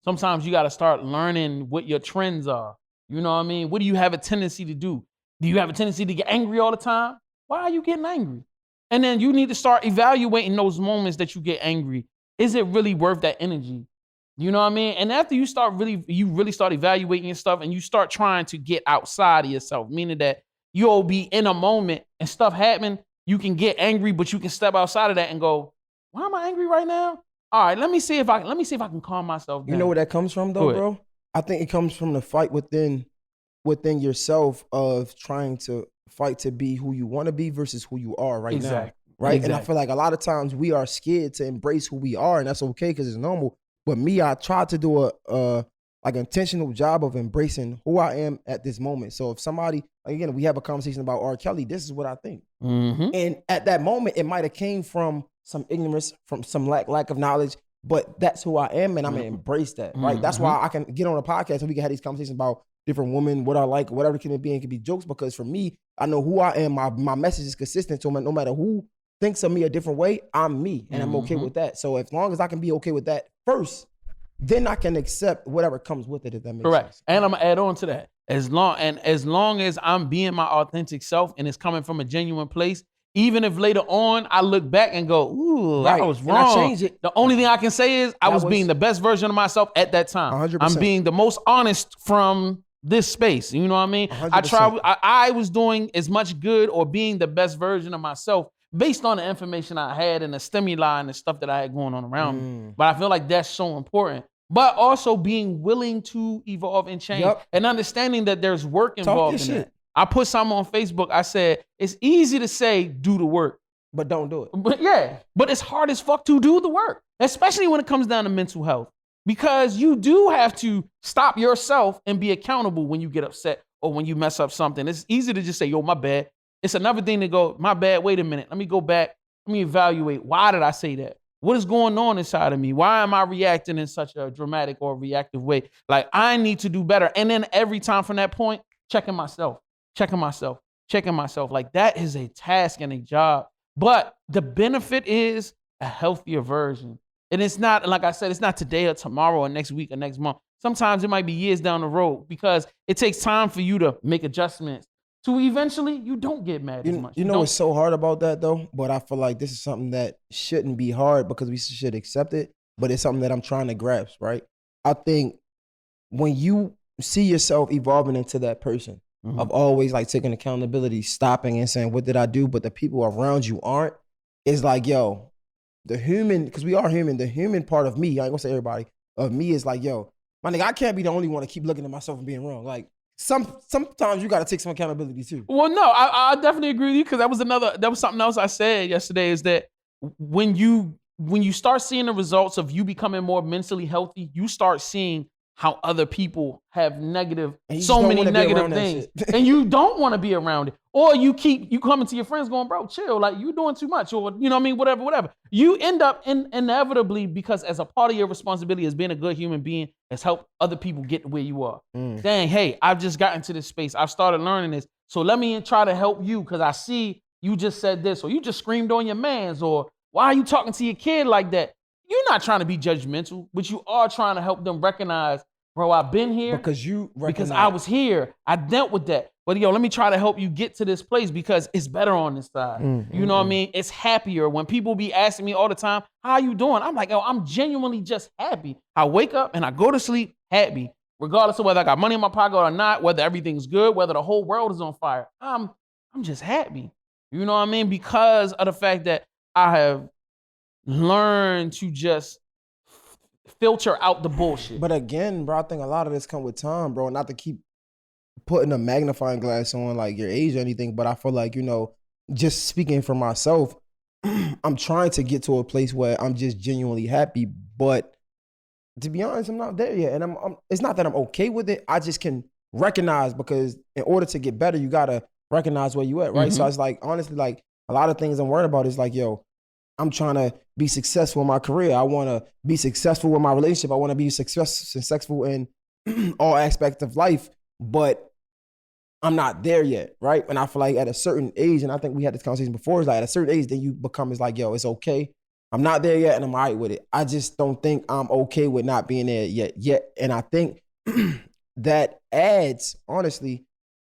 Sometimes you got to start learning what your trends are. You know what I mean? What do you have a tendency to do? Do you have a tendency to get angry all the time? Why are you getting angry? And then you need to start evaluating those moments that you get angry. Is it really worth that energy? You know what I mean? And after you really start evaluating your stuff and you start trying to get outside of yourself, meaning that you'll be in a moment and stuff happen, you can get angry, but you can step outside of that and go, why am I angry right now? All right, let me see if I can calm myself down. You know where that comes from though, bro? I think it comes from the fight within yourself of trying to fight to be who you want to be versus who you are right now. Right? Exactly. And I feel like a lot of times we are scared to embrace who we are, and that's okay because it's normal. But me, I tried to do a intentional job of embracing who I am at this moment. So if somebody, again, we have a conversation about R. Kelly, this is what I think. Mm-hmm. And at that moment, it might have came from some ignorance, from some lack of knowledge, but that's who I am, and I'm gonna embrace that, right? Mm-hmm. That's why I can get on a podcast and we can have these conversations about different women, what I like, whatever it can be, and it can be jokes, because for me, I know who I am. My message is consistent, so no matter who thinks of me a different way, I'm me, and I'm okay with that. So as long as I can be okay with that first, then I can accept whatever comes with it, if that makes sense. And I'm gonna add on to that. As long as I'm being my authentic self and it's coming from a genuine place, even if later on I look back and go, ooh, I was wrong. And I change it. The only thing I can say is I was being the best version of myself at that time. 100%. I'm being the most honest from this space. You know what I mean? 100%. I was doing as much good or being the best version of myself based on the information I had and the stimuli and the stuff that I had going on around me. But I feel like that's so important. But also being willing to evolve and change and understanding that there's work involved in that. I put something on Facebook. I said, it's easy to say, do the work. But don't do it. But it's hard as fuck to do the work, especially when it comes down to mental health. Because you do have to stop yourself and be accountable when you get upset or when you mess up something. It's easy to just say, yo, my bad. It's another thing to go, my bad, wait a minute. Let me go back. Let me evaluate. Why did I say that? What is going on inside of me? Why am I reacting in such a dramatic or reactive way? Like, I need to do better. And then every time from that point, checking myself. Like, that is a task and a job. But the benefit is a healthier version. And it's not, like I said, it's not today or tomorrow or next week or next month. Sometimes it might be years down the road because it takes time for you to make adjustments, to eventually you don't get mad as much. You know what's so hard about that though? But I feel like this is something that shouldn't be hard because we should accept it, but it's something that I'm trying to grasp, right? I think when you see yourself evolving into that person of always like taking accountability, stopping and saying, what did I do? But the people around you aren't, it's like, yo, the human, because we are human, the human part of me, I ain't gonna say everybody, of me is like, yo, my nigga, I can't be the only one to keep looking at myself and being wrong. Like, sometimes you gotta take some accountability too. Well, no, I definitely agree with you because that was something else I said yesterday is that when you start seeing the results of you becoming more mentally healthy, you start seeing how other people have so many negative things. And you don't want to be around it. Or you coming to your friends going, bro, chill, like you doing too much, or you know what I mean, whatever. You end up inevitably, because as a part of your responsibility as being a good human being, has helped other people get to where you are. Dang, hey, I've just gotten to this space. I've started learning this. So let me try to help you because I see you just said this, or you just screamed on your mans, or why are you talking to your kid like that? You're not trying to be judgmental, but you are trying to help them recognize, bro, I've been here because I was here. I dealt with that. But yo, let me try to help you get to this place because it's better on this side. You know what I mean? It's happier. When people be asking me all the time, how you doing? I'm like, yo, I'm genuinely just happy. I wake up and I go to sleep happy, regardless of whether I got money in my pocket or not, whether everything's good, whether the whole world is on fire. I'm just happy. You know what I mean? Because of the fact that I have learned to just filter out the bullshit. But again, bro, I think a lot of this come with time, bro. Not to keep putting a magnifying glass on like your age or anything, but I feel like, you know, just speaking for myself, I'm trying to get to a place where I'm just genuinely happy. But to be honest, I'm not there yet. And I'm it's not that I'm okay with it. I just can recognize, because in order to get better, you gotta recognize where you at, right? So it's like, honestly, like a lot of things I'm worried about is like, yo, I'm trying to be successful in my career. I want to be successful in my relationship. I want to be successful in all aspects of life, but I'm not there yet, right? And I feel like at a certain age, and I think we had this conversation before, is like at a certain age, then you become, it's like, yo, it's okay. I'm not there yet and I'm all right with it. I just don't think I'm okay with not being there yet. And I think that adds, honestly,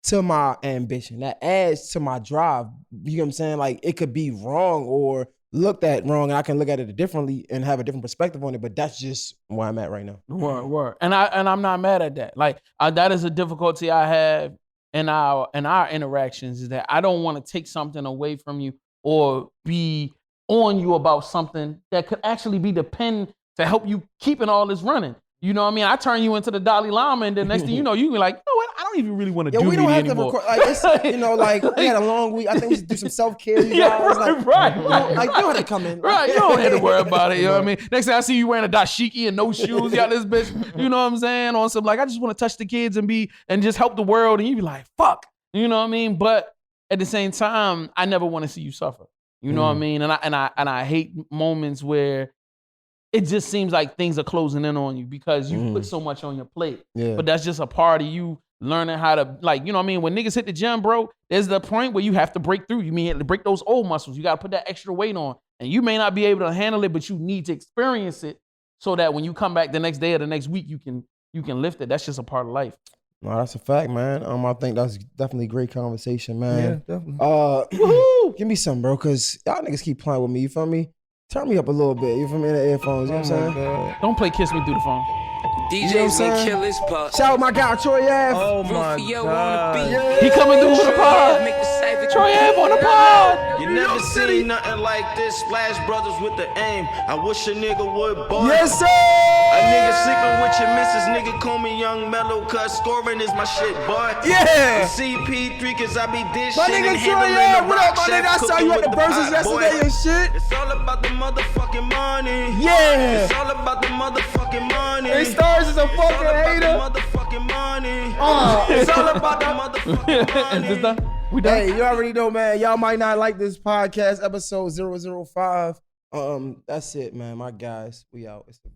to my ambition. That adds to my drive. You know what I'm saying? Like, it could be wrong or looked at wrong, and I can look at it differently and have a different perspective on it, but that's just where I'm at right now. Word. And I'm not mad at that. Like, that is a difficulty I have in our interactions, is that I don't want to take something away from you or be on you about something that could actually be the pen to help you keeping all this running. You know what I mean? I turn you into the Dalai Lama, and the next thing you know, you be like, you know what? I don't even really want to do we don't media have anymore. To record, like, it's, you know, like, we had a long week. I think we should do some self-care. You guys. Right. Like, you don't have to come in. Right, you don't have to worry about it. You know what I mean? Next time I see you wearing a dashiki and no shoes, you got this bitch, you know what I'm saying? On some, like, I just want to touch the kids and just help the world. And you be like, fuck. You know what I mean? But at the same time, I never want to see you suffer. You know what I mean? And I hate moments where it just seems like things are closing in on you because you put so much on your plate. Yeah. But that's just a part of you learning how to, like, you know what I mean? When niggas hit the gym, bro, there's the point where you have to break through. You mean to break those old muscles. You got to put that extra weight on. And you may not be able to handle it, but you need to experience it so that when you come back the next day or the next week, you can lift it. That's just a part of life. No, that's a fact, man. I think that's definitely a great conversation, man. Yeah, definitely. Woohoo! Give me some, bro, because y'all niggas keep playing with me. You feel me? Turn me up a little bit. You feel me? In the earphones. You know what I'm saying? Don't play Kiss Me Through the Phone. DJs and killers, but shout out my guy, Troy Ave. Oh my God. He coming through with a pod. Troy Ave on the pod. You never seen nothing like this. Splash Brothers with the aim. I wish a nigga would, boy. Yes, sir. A nigga sleeping with your missus, nigga call me Young Mellow, cause scoring is my shit, boy. Yeah. CP3, cause I be dishing My nigga and Troy handling Ave, the what rock up, my chef, nigga? I saw cooking you at with the verses pot, yesterday boy. and shit. It's all about the motherfucking money. Yeah. It's all about the motherfucking money. Hey, Stars is a fucking hater. Motherfucking money. It's all about the motherfucking money. Is this done? We done? Hey, you already know, man. Y'all might not like this podcast, episode 005. That's it, man. My guys, we out. It's the